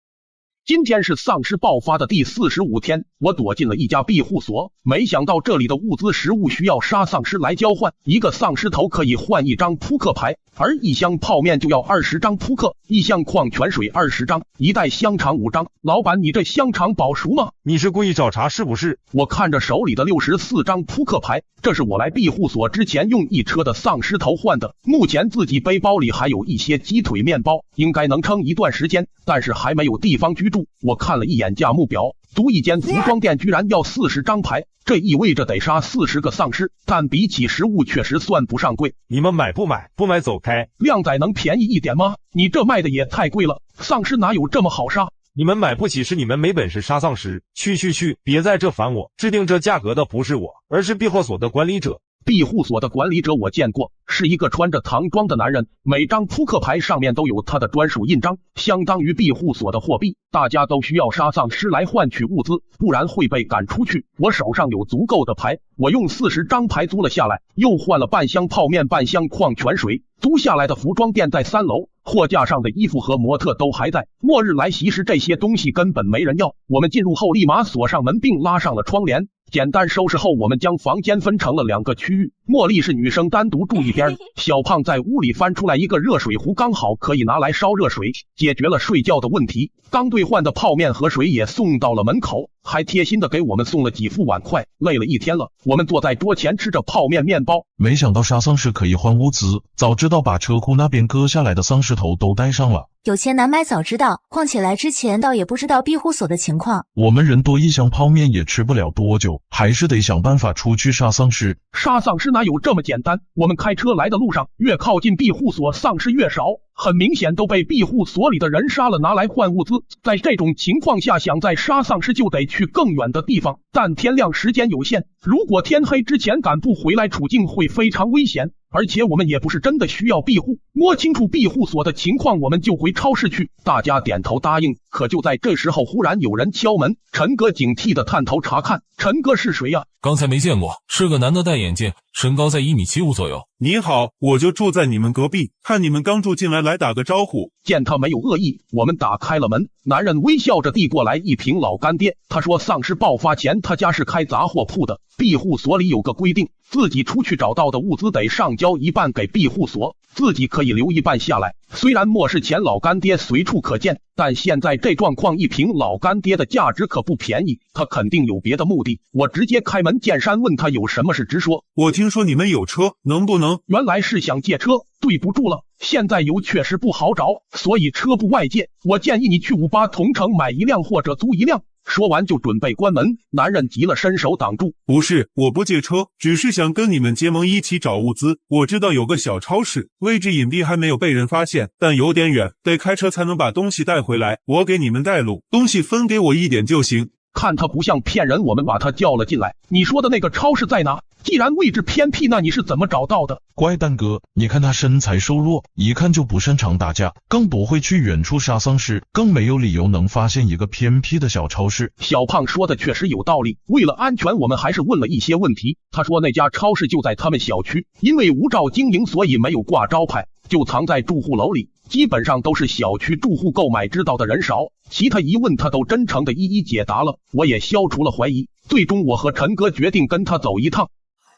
今天是丧尸爆发的第45天，我躲进了一家庇护所，没想到这里的物资食物需要杀丧尸来交换，一个丧尸头可以换1张扑克牌，而1箱泡面就要20张扑克，1箱矿泉水20张，1袋香肠5张。老板，你这香肠保熟吗？你是故意找茬是不是？我看着手里的64张扑克牌，这是我来庇护所之前用1车的丧尸头换的。目前自己背包里还有一些鸡腿面包，应该能撑一段时间，但是还没有地方居住。我看了一眼价目表，租一间服装店居然要40张牌，这意味着得杀40个丧尸，但比起食物确实算不上贵。你们买不买？不买走开。靓仔能便宜一点吗？你这卖的也太贵了，丧尸哪有这么好杀？你们买不起是你们没本事杀丧尸。去，别在这烦我，制定这价格的不是我，而是庇护所的管理者。庇护所的管理者我见过，是一个穿着唐装的男人，每张扑克牌上面都有他的专属印章，相当于庇护所的货币。大家都需要杀丧尸来换取物资，不然会被赶出去。我手上有足够的牌，我用40张牌租了下来，又换了半箱泡面、半箱矿泉水。租下来的服装店在3楼，货架上的衣服和模特都还在。末日来袭时，这些东西根本没人要。我们进入后立马锁上门并拉上了窗帘。简单收拾后，我们将房间分成了2个区域，茉莉是女生单独住一边，小胖在屋里翻出来一个热水壶，刚好可以拿来烧热水，解决了睡觉的问题。刚兑换的泡面和水也送到了门口，还贴心的给我们送了几副碗筷。累了一天了，我们坐在桌前吃着泡面面包。没想到杀丧尸可以换物资，早知道把车库那边割下来的丧尸头都带上了。有钱难买早知道，况且来之前倒也不知道庇护所的情况。我们人多，1箱泡面也吃不了多久，还是得想办法出去杀丧尸。杀丧尸哪有这么简单？我们开车来的路上，越靠近庇护所，丧尸越少，很明显都被庇护所里的人杀了，拿来换物资。在这种情况下，想再杀丧尸就得去更远的地方，但天亮时间有限，如果天黑之前赶不回来，处境会非常危险。而且我们也不是真的需要庇护，摸清楚庇护所的情况，我们就回超市去。大家点头答应。可就在这时候，忽然有人敲门，陈哥警惕的探头查看。陈哥是谁呀？刚才没见过，是个男的，戴眼镜，身高在1.75米左右。你好，我就住在你们隔壁，看你们刚住进来打个招呼。见他没有恶意，我们打开了门。男人微笑着递过来一瓶老干爹，他说丧尸爆发前他家是开杂货铺的，庇护所里有个规定，自己出去找到的物资得上交1半给庇护所，自己可以留一半下来。虽然末世前老干爹随处可见，但现在这状况一瓶老干爹的价值可不便宜，他肯定有别的目的。我直接开门见山问他有什么事直说。我听说你们有车，能不能？原来是想借车，对不住了，现在油确实不好找，所以车不外借。我建议你去58同城买一辆或者租一辆。说完就准备关门，男人急了伸手挡住。不是，我不借车，只是想跟你们结盟一起找物资。我知道有个小超市，位置隐蔽，还没有被人发现，但有点远，得开车才能把东西带回来。我给你们带路，东西分给我一点就行。看他不像骗人，我们把他叫了进来。你说的那个超市在哪？既然位置偏僻，那你是怎么找到的？乖蛋哥，你看他身材瘦弱，一看就不擅长打架，更不会去远处杀丧尸，更没有理由能发现一个偏僻的小超市。小胖说的确实有道理，为了安全，我们还是问了一些问题。他说那家超市就在他们小区，因为无照经营，所以没有挂招牌，就藏在住户楼里，基本上都是小区住户购买，知道的人少。其他疑问他都真诚的一一解答了，我也消除了怀疑。最终我和陈哥决定跟他走一趟。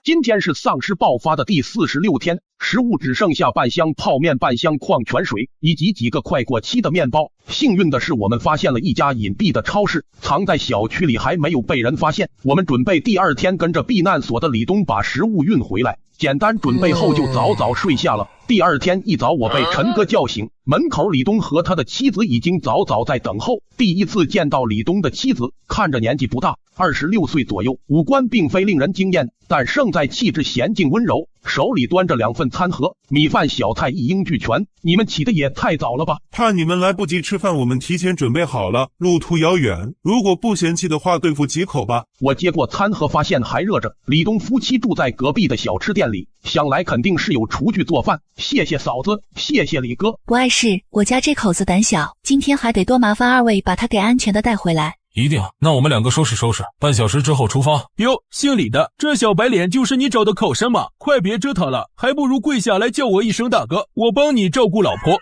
今天是丧尸爆发的第46天，食物只剩下半箱泡面、半箱矿泉水以及几个快过期的面包。幸运的是，我们发现了一家隐蔽的超市，藏在小区里，还没有被人发现。我们准备第二天跟着避难所的李东把食物运回来。简单准备后就早早睡下了。第二天一早，我被陈哥叫醒，门口李东和他的妻子已经早早在等候。第一次见到李东的妻子，看着年纪不大，26岁左右，五官并非令人惊艳，但胜在气质娴静温柔，手里端着2份餐盒，米饭小菜一应俱全。你们起的也太早了吧？怕你们来不及吃饭，我们提前准备好了，路途遥远，如果不嫌弃的话，对付几口吧。我接过餐盒，发现还热着。李东夫妻住在隔壁的小吃店里，想来肯定是有厨具做饭。谢谢嫂子，谢谢李哥。不碍事，我家这口子胆小，今天还得多麻烦二位把他给安全的带回来。一定，那我们2个收拾收拾，半小时之后出发。哟，姓李的，这小白脸就是你找的靠山吗？快别折腾了，还不如跪下来叫我一声大哥，我帮你照顾老婆。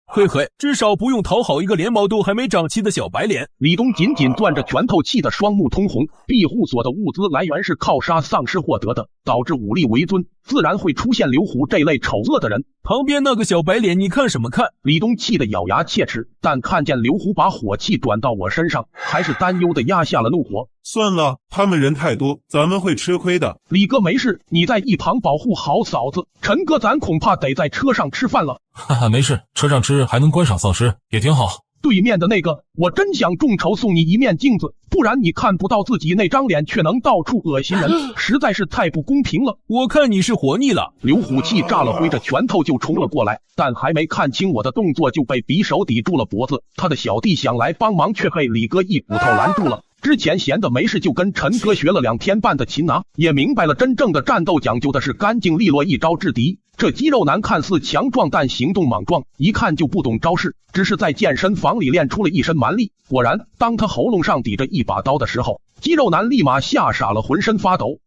嘿嘿，至少不用讨好一个连毛都还没长齐的小白脸。李东紧紧攥着拳头，气得双目通红。庇护所的物资来源是靠杀丧尸获得的，导致武力为尊，自然会出现刘虎这类丑恶的人。旁边那个小白脸，你看什么看？李东气得咬牙切齿，但看见刘虎把火气转到我身上，还是担忧的压下了怒火。算了，他们人太多，咱们会吃亏的。李哥没事，你在一旁保护好嫂子。陈哥，咱恐怕得在车上吃饭了。哈哈，没事，车上吃还能观赏丧尸，也挺好。对面的那个，我真想众筹送你一面镜子，不然你看不到自己那张脸，却能到处恶心人，实在是太不公平了。我看你是活腻了。刘虎气炸了，挥着拳头就冲了过来，但还没看清我的动作，就被匕首抵住了脖子。他的小弟想来帮忙，却被李哥一骨头拦住了。之前闲的没事，就跟陈哥学了2天半的擒拿，也明白了真正的战斗讲究的是干净利落，一招制敌。这肌肉男看似强壮，但行动莽撞，一看就不懂招式，只是在健身房里练出了一身蛮力。果然，当他喉咙上抵着一把刀的时候，肌肉男立马吓傻了，浑身发抖。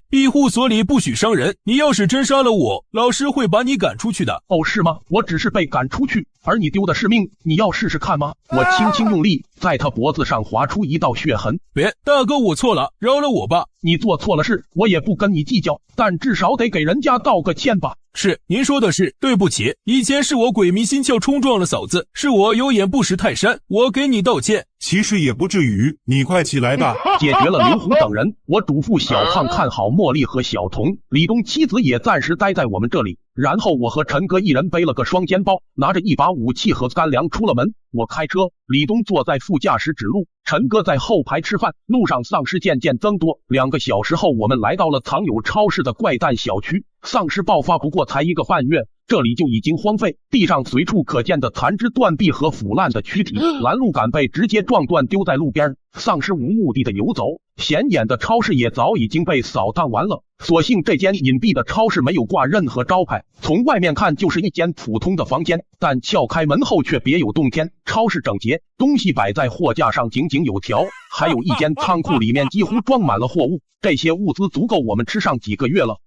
庇护所里不许伤人，你要是真杀了我，老师会把你赶出去的。哦，是吗？我只是被赶出去，而你丢的是命，你要试试看吗？我轻轻用力，在他脖子上划出一道血痕。别，大哥，我错了，饶了我吧。你做错了事，我也不跟你计较，但至少得给人家道个歉吧。是，您说的是，对不起，以前是我鬼迷心窍冲撞了嫂子，是我有眼不识泰山，我给你道歉。其实也不至于，你快起来吧。解决了刘虎等人，我嘱咐小胖看好茉莉和小童，李东妻子也暂时待在我们这里。然后我和陈哥一人背了个双肩包，拿着一把武器和干粮出了门。我开车，李东坐在副驾驶指路，陈哥在后排吃饭。路上丧尸渐渐增多，2个小时后，我们来到了藏有超市的怪诞小区。丧尸爆发不过才1个半月，这里就已经荒废，地上随处可见的残肢断臂和腐烂的躯体，拦路杆被直接撞断丢在路边，丧尸无目的的游走。显眼的超市也早已经被扫荡完了，所幸这间隐蔽的超市没有挂任何招牌，从外面看就是一间普通的房间，但撬开门后却别有洞天。超市整洁，东西摆在货架上井井有条，还有一间仓库，里面几乎装满了货物，这些物资足够我们吃上几个月了。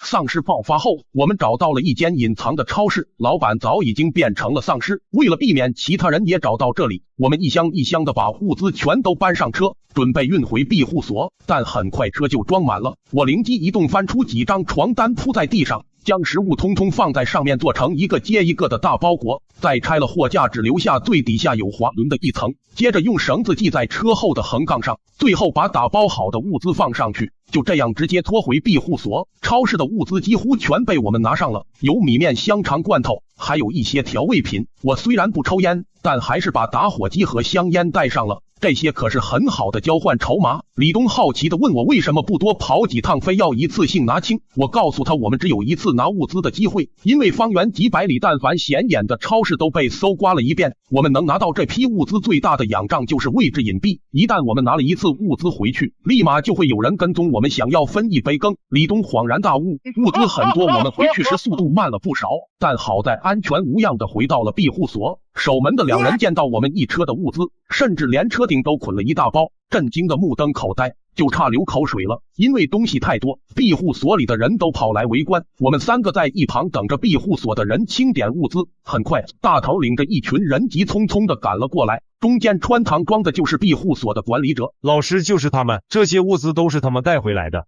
丧尸爆发后，我们找到了一间隐藏的超市，老板早已经变成了丧尸。为了避免其他人也找到这里，我们一箱一箱的把物资全都搬上车，准备运回庇护所。但很快车就装满了，我灵机一动，翻出几张床单铺在地上，将食物通通放在上面，做成一个接一个的大包裹，再拆了货架，只留下最底下有滑轮的一层，接着用绳子系在车后的横杠上，最后把打包好的物资放上去，就这样直接拖回庇护所。超市的物资几乎全被我们拿上了，有米面、香肠、罐头，还有一些调味品。我虽然不抽烟，但还是把打火机和香烟带上了，这些可是很好的交换筹码。李东好奇地问我为什么不多跑几趟，非要一次性拿清。我告诉他，我们只有一次拿物资的机会，因为方圆几百里但凡显眼的超市都被搜刮了一遍，我们能拿到这批物资最大的仰仗就是位置隐蔽，一旦我们拿了一次物资回去，立马就会有人跟踪我们，想要分一杯羹。李东恍然大悟，物资很多，我们回去时速度慢了不少，但好在安全无恙的回到了庇护所。守门的两人见到我们一车的物资，甚至连车顶都捆了一大包，震惊的目瞪口呆，就差流口水了。因为东西太多，庇护所里的人都跑来围观，我们三个在一旁等着庇护所的人清点物资。很快，大头领着一群人急匆匆地赶了过来，中间穿唐装的就是庇护所的管理者。老师，就是他们，这些物资都是他们带回来的。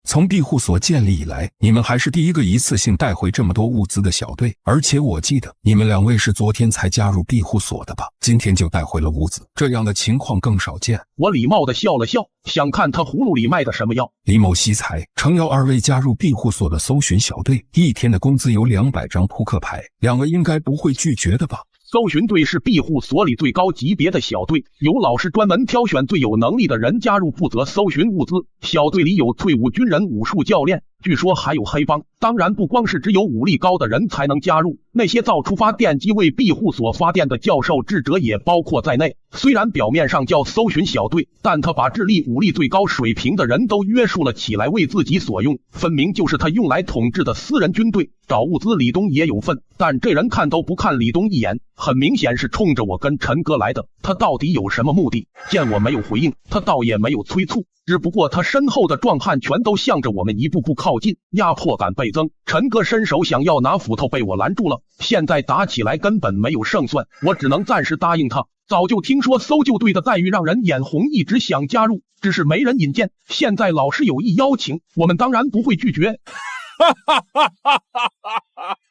从庇护所建立以来，你们还是第一个一次性带回这么多物资的小队，而且我记得你们两位是昨天才加入庇护所的吧？今天就带回了物资，这样的情况更少见。我礼貌地笑了笑，想看他葫芦里卖的什么药。李某惜才，诚邀二位加入庇护所的搜寻小队，一天的工资有200张扑克牌，两位应该不会拒绝的吧？搜寻队是庇护所里最高级别的小队，有老师专门挑选最有能力的人加入，负责搜寻物资。小队里有退伍军人、武术教练，据说还有黑帮。当然不光是只有武力高的人才能加入，那些造出发电机为庇护所发电的教授、智者也包括在内。虽然表面上叫搜寻小队，但他把智力、武力最高水平的人都约束了起来，为自己所用，分明就是他用来统治的私人军队。找物资李东也有份，但这人看都不看李东一眼，很明显是冲着我跟陈哥来的。他到底有什么目的？见我没有回应，他倒也没有催促，只不过他身后的壮汉全都向着我们一步步靠近，压迫感倍增。陈哥伸手想要拿斧头，被我拦住了。现在打起来根本没有胜算，我只能暂时答应他。早就听说搜救队的待遇让人眼红，一直想加入，只是没人引荐。现在老师有意邀请，我们当然不会拒绝。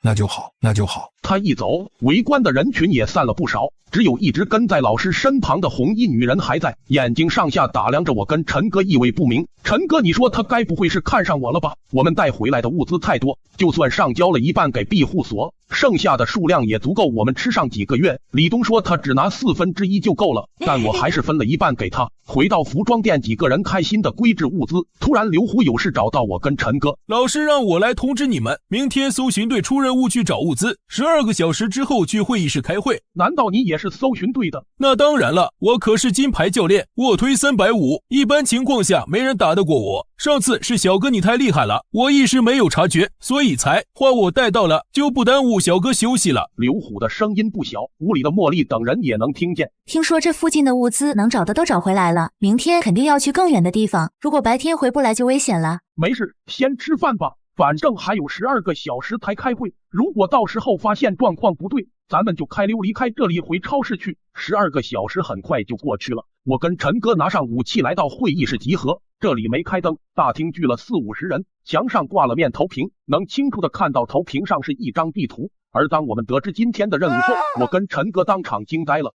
那就好，那就好。他一走，围观的人群也散了不少，只有一直跟在老师身旁的红衣女人还在，眼睛上下打量着我跟陈哥，意味不明。陈哥，你说他该不会是看上我了吧？我们带回来的物资太多，就算上交了一半给庇护所，剩下的数量也足够我们吃上几个月。李东说他只拿1/4就够了，但我还是分了一半给他。回到服装店，几个人开心的归置物资。突然刘虎有事找到我跟陈哥，老师让我来通知你们，明天搜寻队出任务去找物资，12个小时之后去会议室开会。难道你也是搜寻队的？那当然了，我可是金牌教练，卧推350，一般情况下没人打得过我。上次是小哥你太厉害了，我一时没有察觉，所以才话我带到了，就不耽误小哥休息了。刘虎的声音不小，屋里的茉莉等人也能听见。听说这附近的物资能找的都找回来了，明天肯定要去更远的地方，如果白天回不来就危险了。没事，先吃饭吧，反正还有12个小时才开会，如果到时候发现状况不对，咱们就开溜离开这里回超市去。12个小时很快就过去了，我跟陈哥拿上武器来到会议室集合。这里没开灯，大厅聚了40-50人，墙上挂了面投屏，能清楚的看到投屏上是一张地图。而当我们得知今天的任务后，我跟陈哥当场惊呆了。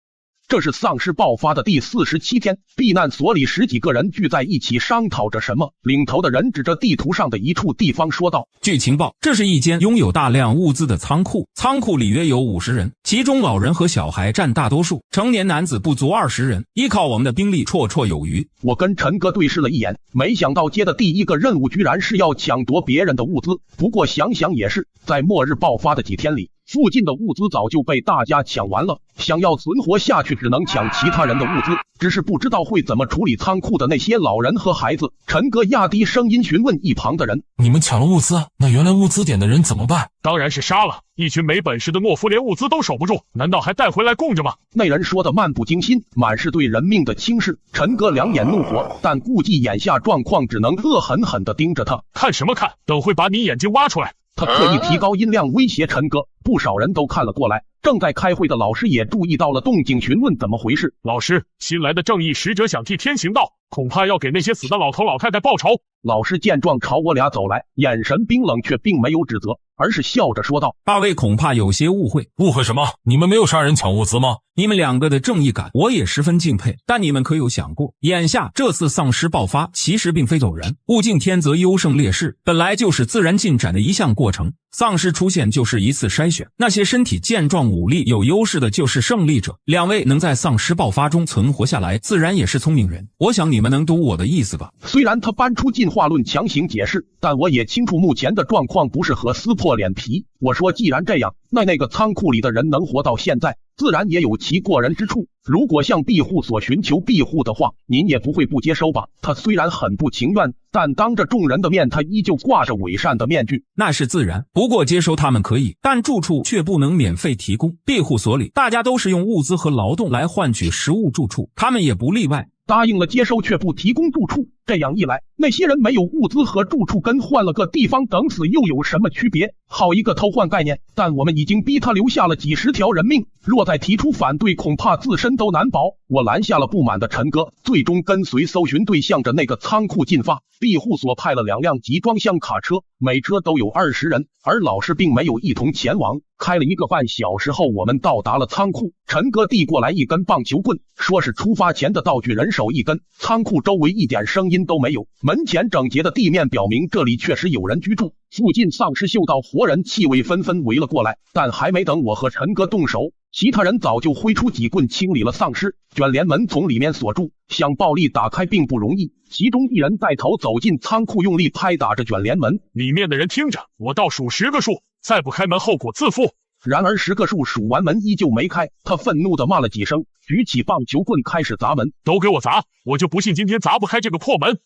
这是丧尸爆发的第47天，避难所里10几个人聚在一起商讨着什么。领头的人指着地图上的一处地方说道：据情报，这是一间拥有大量物资的仓库，仓库里约有50人，其中老人和小孩占大多数，成年男子不足20人，依靠我们的兵力绰绰有余。我跟陈哥对视了一眼，没想到接的第一个任务居然是要抢夺别人的物资。不过想想也是，在末日爆发的几天里，附近的物资早就被大家抢完了，想要存活下去只能抢其他人的物资，只是不知道会怎么处理仓库的那些老人和孩子。陈哥压低声音询问一旁的人：你们抢了物资，那原来物资点的人怎么办？当然是杀了，一群没本事的懦夫连物资都守不住，难道还带回来供着吗？那人说的漫不经心，满是对人命的轻视。陈哥两眼怒火，但估计眼下状况只能恶狠狠地盯着他。看什么看，等会把你眼睛挖出来。他特意提高音量威胁陈哥，不少人都看了过来。正在开会的老师也注意到了动静，询问怎么回事。老师，新来的正义使者想替天行道，恐怕要给那些死的老头老太太报仇。老师见状朝我俩走来，眼神冰冷，却并没有指责，而是笑着说道：二位恐怕有些误会。误会什么？你们没有杀人抢物资吗？你们两个的正义感我也十分敬佩，但你们可有想过，眼下这次丧尸爆发其实并非偶然，物竞天择优胜劣势本来就是自然进展的一项过程，丧尸出现就是一次筛选，那些身体健壮武力有优势的就是胜利者。两位能在丧尸爆发中存活下来，自然也是聪明人，我想你们能懂我的意思吧。虽然他搬出进化论强行解释，但我也清楚目前的状况不适合撕破脸皮。我说既然这样，那个仓库里的人能活到现在，自然也有其过人之处。如果向庇护所寻求庇护的话，您也不会不接收吧？他虽然很不情愿，但当着众人的面，他依旧挂着伪善的面具。那是自然，不过接收他们可以，但住处却不能免费提供。庇护所里大家都是用物资和劳动来换取食物住处，他们也不例外。答应了接收却不提供住处，这样一来，那些人没有物资和住处跟换了个地方等死又有什么区别？好一个偷换概念！但我们已经逼他留下了几十条人命，若再提出反对，恐怕自身都难保。我拦下了不满的陈哥，最终跟随搜寻队向着那个仓库进发。庇护所派了2辆集装箱卡车，每车都有20人，而老师并没有一同前往。开了1个半小时后，我们到达了仓库。陈哥递过来一根棒球棍，说是出发前的道具，人手一根。仓库周围一点声音都没有，门前整洁的地面表明这里确实有人居住。附近丧尸嗅到活人气味，纷纷围了过来，但还没等我和陈哥动手，其他人早就挥出几棍清理了丧尸。卷帘门从里面锁住，想暴力打开并不容易。其中一人带头走进仓库，用力拍打着卷帘门。里面的人听着，我倒数10个数，再不开门后果自负。然而10个数数完，门依旧没开。他愤怒地骂了几声，举起棒球棍开始砸门。都给我砸！我就不信今天砸不开这个破门。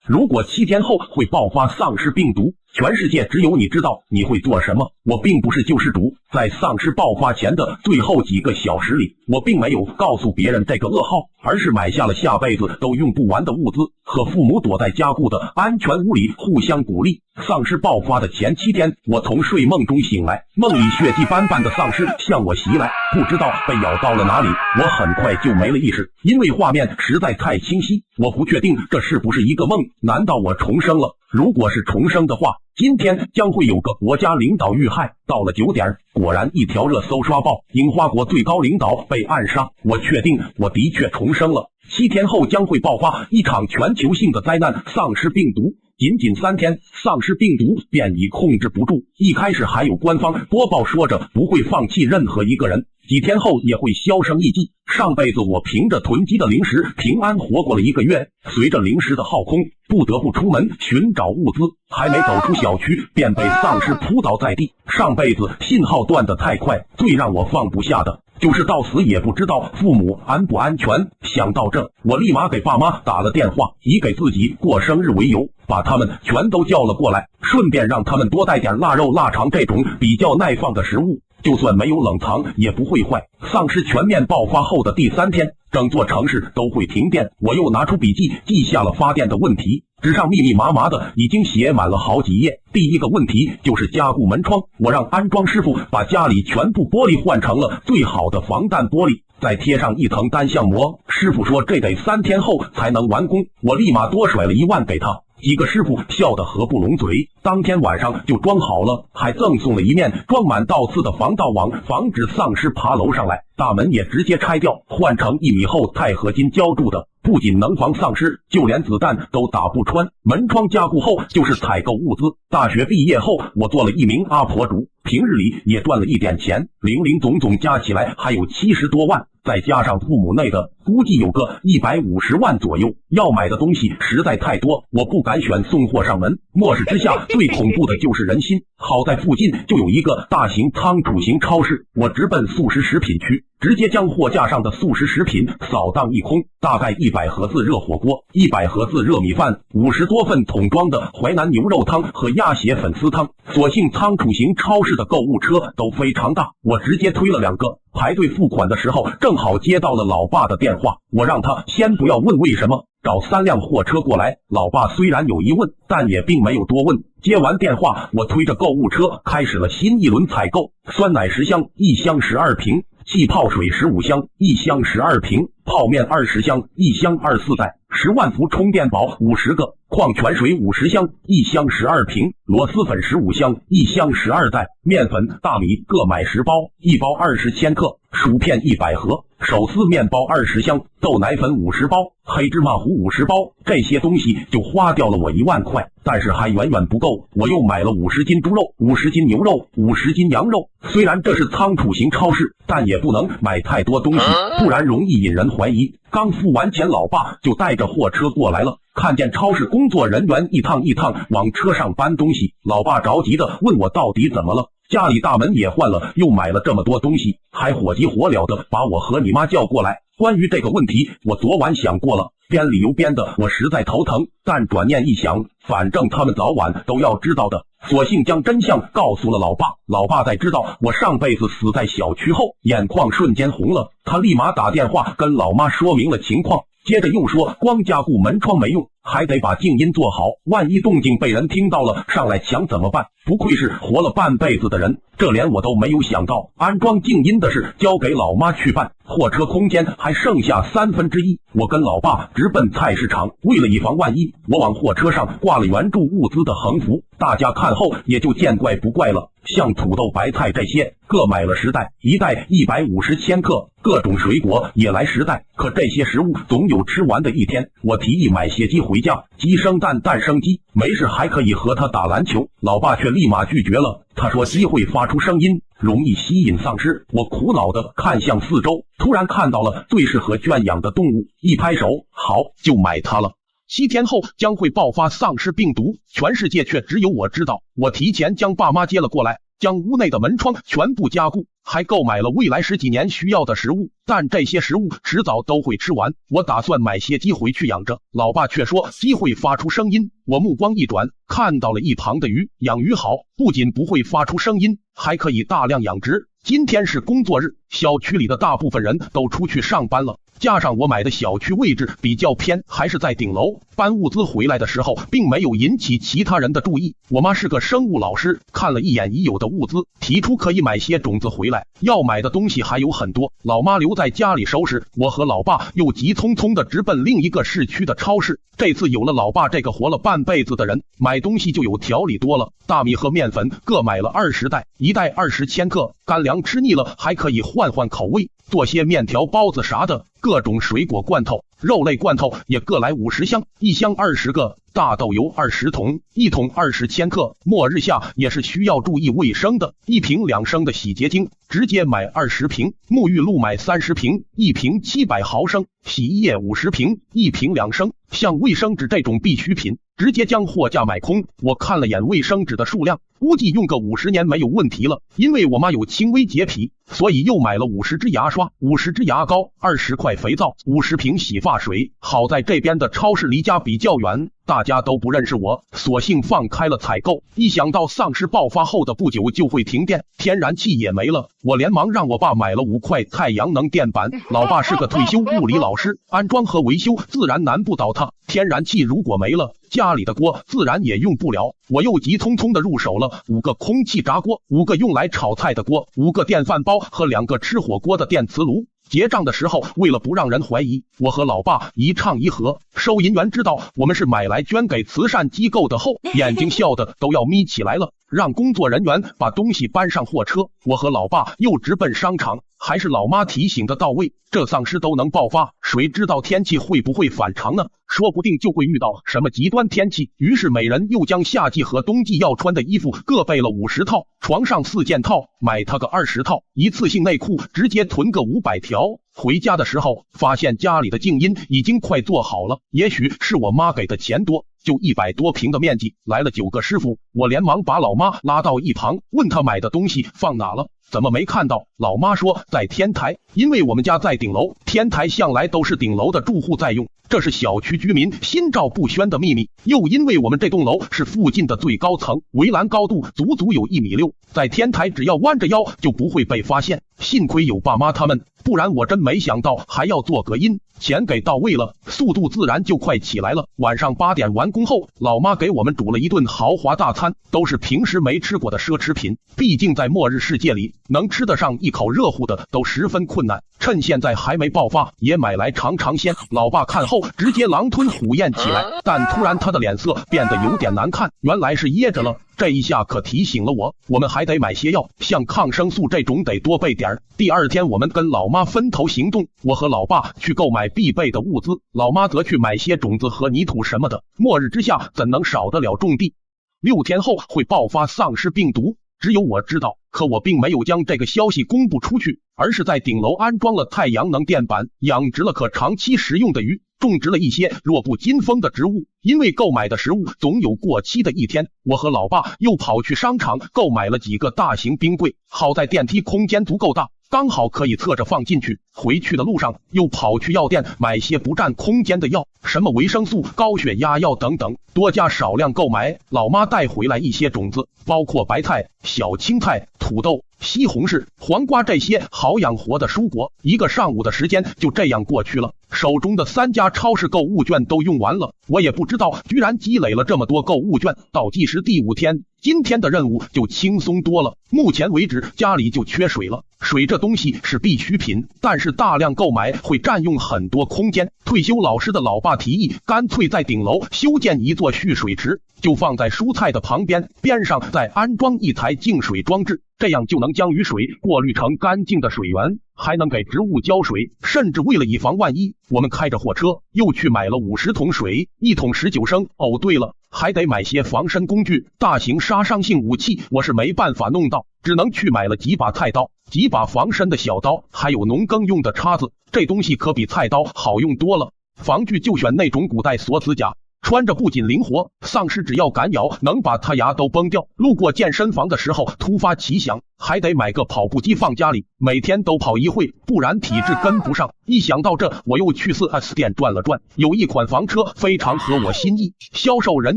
如果7天后会爆发丧尸病毒，全世界只有你知道，你会做什么？我并不是救世主，在丧尸爆发前的最后几个小时里，我并没有告诉别人这个噩耗，而是买下了下辈子都用不完的物资，和父母躲在加固的安全屋里互相鼓励。丧尸爆发的前7天，我从睡梦中醒来，梦里血迹斑斑的丧尸向我袭来，不知道被咬到了哪里，我很快就没了意识，因为画面实在太清晰，我不确定这是不是一个梦，难道我重生了？如果是重生的话，今天将会有个国家领导遇害。到了9点，果然一条热搜刷爆，樱花国最高领导被暗杀。我确定我的确重生了。7天后将会爆发一场全球性的灾难——丧尸病毒。仅仅3天，丧尸病毒便已控制不住。一开始还有官方播报说着不会放弃任何一个人，几天后也会销声匿迹。上辈子我凭着囤积的零食平安活过了1个月，随着零食的耗空，不得不出门寻找物资，还没走出小区便被丧尸扑倒在地。上辈子信号断得太快，最让我放不下的就是到死也不知道父母安不安全。想到这，我立马给爸妈打了电话，以给自己过生日为由，把他们全都叫了过来，顺便让他们多带点腊肉、腊肠这种比较耐放的食物，就算没有冷藏也不会坏。丧尸全面爆发后的第3天，整座城市都会停电。我又拿出笔记记下了发电的问题，纸上密密麻麻的已经写满了好几页。第一个问题就是加固门窗，我让安装师傅把家里全部玻璃换成了最好的防弹玻璃，再贴上一层单向膜。师傅说这得3天后才能完工，我立马多甩了1万给他。几个师傅笑得合不拢嘴，当天晚上就装好了，还赠送了一面装满倒刺的防盗网，防止丧尸爬楼上来。大门也直接拆掉，换成1米厚钛合金浇筑的，不仅能防丧尸，就连子弹都打不穿。门窗加固后就是采购物资。大学毕业后，我做了一名阿婆主，平日里也赚了一点钱，零零总总加起来还有70多万，再加上父母内的，估计有个150万左右。要买的东西实在太多，我不敢选送货上门。末世之下最恐怖的就是人心。好在附近就有一个大型仓储型超市，我直奔速食食品区，直接将货架上的速食食品扫荡一空，大概100盒子热火锅、100盒子热米饭、50多份桶装的淮南牛肉汤和鸭血粉丝汤。所幸仓储型超市的购物车都非常大，我直接推了2个。排队付款的时候，正好接到了老爸的电话，我让他先不要问为什么，找3辆货车过来。老爸虽然有疑问，但也并没有多问。接完电话，我推着购物车开始了新一轮采购。酸奶10箱，1箱12瓶。气泡水15箱，1箱12瓶；泡面20箱，1箱24袋；10万伏充电宝50个；矿泉水50箱，1箱12瓶；螺蛳粉15箱，1箱12袋；面粉、大米各买10包，1包20千克；薯片100盒；手撕面包20箱；豆奶粉50包；黑芝麻糊50包。这些东西就花掉了我1万块，但是还远远不够。我又买了50斤猪肉、50斤牛肉、50斤羊肉。虽然这是仓储型超市，但也不能买太多东西，不然容易引人怀疑。刚付完钱，老爸就带着货车过来了。看见超市工作人员一趟一趟往车上搬东西，老爸着急的问我到底怎么了。家里大门也换了，又买了这么多东西，还火急火燎的把我和你妈叫过来。关于这个问题，我昨晚想过了，编理由编的我实在头疼，但转念一想，反正他们早晚都要知道的，索性将真相告诉了老爸。老爸在知道我上辈子死在小区后，眼眶瞬间红了，他立马打电话跟老妈说明了情况，接着又说光加固门窗没用，还得把静音做好，万一动静被人听到了上来抢怎么办？不愧是活了半辈子的人，这连我都没有想到，安装静音的事交给老妈去办。货车空间还剩下1/3，我跟老爸直奔菜市场。为了以防万一，我往货车上挂了援助物资的横幅，大家看后也就见怪不怪了。像土豆、白菜这些各买了10袋，1袋150千克，各种水果也来10袋。可这些食物总有吃完的一天，我提议买些鸡回家，鸡生蛋，蛋生鸡，没事还可以和他打篮球。老爸却立马拒绝了，他说鸡会发出声音，容易吸引丧尸。我苦恼地看向四周，突然看到了最适合圈养的动物，一拍手，好，就买它了。7天后将会爆发丧尸病毒，全世界却只有我知道。我提前将爸妈接了过来，将屋内的门窗全部加固，还购买了未来10几年需要的食物，但这些食物迟早都会吃完。我打算买些鸡回去养着，老爸却说鸡会发出声音。我目光一转，看到了一旁的鱼，养鱼好，不仅不会发出声音，还可以大量养殖。今天是工作日，小区里的大部分人都出去上班了，加上我买的小区位置比较偏，还是在顶楼，搬物资回来的时候并没有引起其他人的注意。我妈是个生物老师，看了一眼已有的物资，提出可以买些种子回来，要买的东西还有很多。老妈留在家里收拾，我和老爸又急匆匆的直奔另一个市区的超市。这次有了老爸这个活了半辈子的人，买东西就有条理多了。大米和面粉各买了20袋，1袋20千克，干粮吃腻了还可以换换口味，做些面条、包子啥的。各种水果罐头、肉类罐头也各来50箱，1箱20个。大豆油20桶，1桶20千克。末日下也是需要注意卫生的，1瓶2升的洗洁精直接买20瓶，沐浴露买30瓶，1瓶700毫升，洗衣液50瓶，1瓶2升。像卫生纸这种必需品，直接将货架买空。我看了眼卫生纸的数量，估计用个50年没有问题了。因为我妈有轻微洁癖，所以又买了50支牙刷、50支牙膏、20块肥皂、50瓶洗发水。好在这边的超市离家比较远，大家都不认识我，索性放开了采购。一想到丧尸爆发后的不久就会停电，天然气也没了，我连忙让我爸买了5块太阳能电板。老爸是个退休物理老师，安装和维修自然难不倒他。天然气如果没了，家里的锅自然也用不了。我又急匆匆的入手了5个空气炸锅、5个用来炒菜的锅、5个电饭煲和2个吃火锅的电磁炉。结账的时候，为了不让人怀疑，我和老爸一唱一和。收银员知道我们是买来捐给慈善机构的后，眼睛笑得都要眯起来了，让工作人员把东西搬上货车。我和老爸又直奔商场，还是老妈提醒的到位，这丧尸都能爆发，谁知道天气会不会反常呢？说不定就会遇到什么极端天气。于是每人又将夏季和冬季要穿的衣服各备了50套，床上4件套，买它个20套，一次性内裤直接囤个500条。回家的时候发现家里的静音已经快做好了，也许是我妈给的钱多，就100多平的面积，来了9个师傅。我连忙把老妈拉到一旁，问她买的东西放哪了，怎么没看到？老妈说在天台，因为我们家在顶楼，天台向来都是顶楼的住户在用，这是小区居民心照不宣的秘密。又因为我们这栋楼是附近的最高层，围栏高度足足有1.6米，在天台只要弯着腰就不会被发现。幸亏有爸妈他们，不然我真没想到还要做隔音。钱给到位了，速度自然就快起来了。晚上8点完工后，老妈给我们煮了一顿豪华大餐，都是平时没吃过的奢侈品。毕竟在末日世界里，能吃得上一口热乎的都十分困难。趁现在还没爆发，也买来尝尝鲜。老爸看后直接狼吞虎咽起来，但突然他的脸色变得有点难看，原来是噎着了。这一下可提醒了我们还得买些药，像抗生素这种得多备点儿。第二天我们跟老妈分头行动，我和老爸去购买必备的物资，老妈则去买些种子和泥土什么的。末日之下怎能少得了种地？6天后会爆发丧尸病毒，只有我知道，可我并没有将这个消息公布出去，而是在顶楼安装了太阳能电板，养殖了可长期食用的鱼，种植了一些弱不禁风的植物。因为购买的食物总有过期的一天，我和老爸又跑去商场购买了几个大型冰柜，好在电梯空间足够大，刚好可以侧着放进去。回去的路上又跑去药店买些不占空间的药，什么维生素、高血压药等等，多加少量购买。老妈带回来一些种子，包括白菜、小青菜、土豆、西红柿、黄瓜这些好养活的蔬果。一个上午的时间就这样过去了，手中的3家超市购物券都用完了。我也不知道居然积累了这么多购物券。倒计时第5天，今天的任务就轻松多了。目前为止家里就缺水了，水这东西是必需品，但是大量购买会占用很多空间。退休老师的老爸提议，干脆在顶楼修建一座蓄水池，就放在蔬菜的旁边，边上再安装一台净水装置，这样就能将雨水过滤成干净的水源，还能给植物浇水。甚至为了以防万一，我们开着货车又去买了50桶水，1桶19升。哦对了，还得买些防身工具，大型杀伤性武器我是没办法弄到，只能去买了几把菜刀，几把防身的小刀，还有农耕用的叉子。这东西可比菜刀好用多了。防具就选那种古代锁子甲，穿着不仅灵活，丧尸只要敢咬能把他牙都崩掉。路过健身房的时候突发奇想，还得买个跑步机放家里，每天都跑一会，不然体质跟不上。一想到这，我又去 4S 店转了转，有一款房车非常合我心意，销售人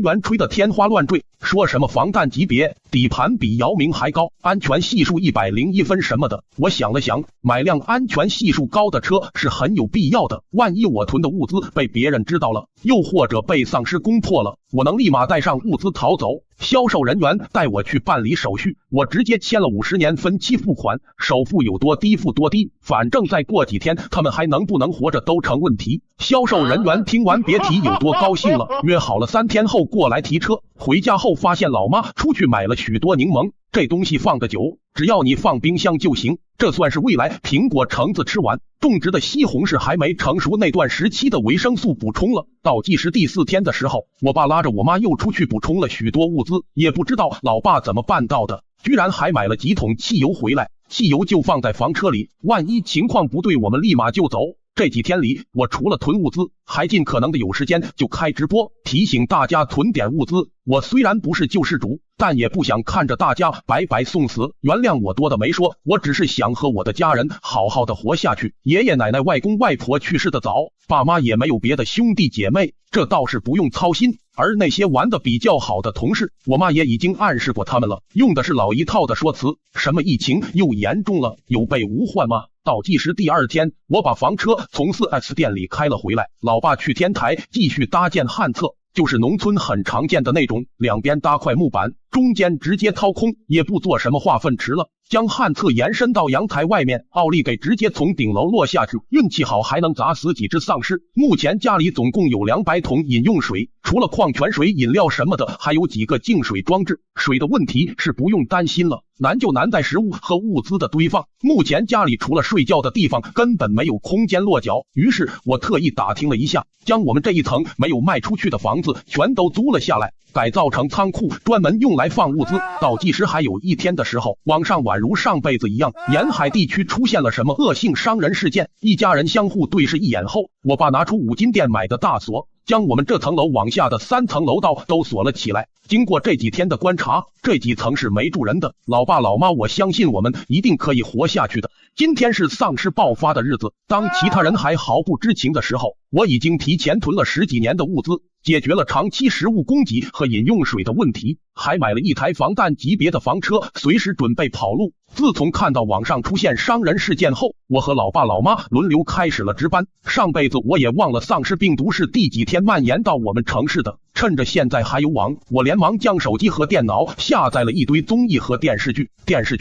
员吹得天花乱坠，说什么防弹级别，底盘比姚明还高，安全系数101分什么的。我想了想，买辆安全系数高的车是很有必要的，万一我囤的物资被别人知道了，又或者被丧尸攻破了，我能立马带上物资逃走。销售人员带我去办理手续，我直接签了50年分期付款，首付有多低付多低，反正再过几天他们还能不能活着都成问题。销售人员听完别提有多高兴了，约好了3天后过来提车。回家后发现老妈出去买了许多柠檬，这东西放得久，只要你放冰箱就行，这算是未来苹果橙子吃完，种植的西红柿还没成熟那段时期的维生素补充了。倒计时第4天的时候，我爸拉着我妈又出去补充了许多物资，也不知道老爸怎么办到的，居然还买了几桶汽油回来，汽油就放在房车里，万一情况不对我们立马就走。这几天里，我除了囤物资，还尽可能的有时间就开直播，提醒大家囤点物资。我虽然不是救世主，但也不想看着大家白白送死。原谅我多的没说，我只是想和我的家人好好的活下去。爷爷奶奶、外公外婆去世的早，爸妈也没有别的兄弟姐妹，这倒是不用操心。而那些玩的比较好的同事，我妈也已经暗示过他们了，用的是老一套的说辞，什么疫情又严重了，有备无患吗？倒计时第2天，我把房车从 4S 店里开了回来，老爸去天台继续搭建旱厕，就是农村很常见的那种，两边搭块木板，中间直接掏空，也不做什么化粪池了，将旱厕延伸到阳台外面，奥利给直接从顶楼落下去，运气好还能砸死几只丧尸。目前家里总共有200桶饮用水，除了矿泉水、饮料什么的，还有几个净水装置，水的问题是不用担心了。难就难在食物和物资的堆放，目前家里除了睡觉的地方根本没有空间落脚，于是我特意打听了一下，将我们这一层没有卖出去的房子全都租了下来，改造成仓库，专门用来放物资。倒计时还有1天的时候，网上宛如上辈子一样，沿海地区出现了什么恶性伤人事件，一家人相互对视一眼后，我爸拿出5金店买的大锁，将我们这层楼往下的3层楼道都锁了起来。经过这几天的观察，这几层是没住人的，老爸老妈我相信我们一定可以活下去的。今天是丧尸爆发的日子，当其他人还毫不知情的时候，我已经提前囤了10几年的物资，解决了长期食物供给和饮用水的问题，还买了一台防弹级别的房车，随时准备跑路。自从看到网上出现伤人事件后，我和老爸老妈轮流开始了值班。上辈子我也忘了丧尸病毒是第几天蔓延到我们城市的，趁着现在还有网，我连忙将手机和电脑下载了一堆综艺和电视剧，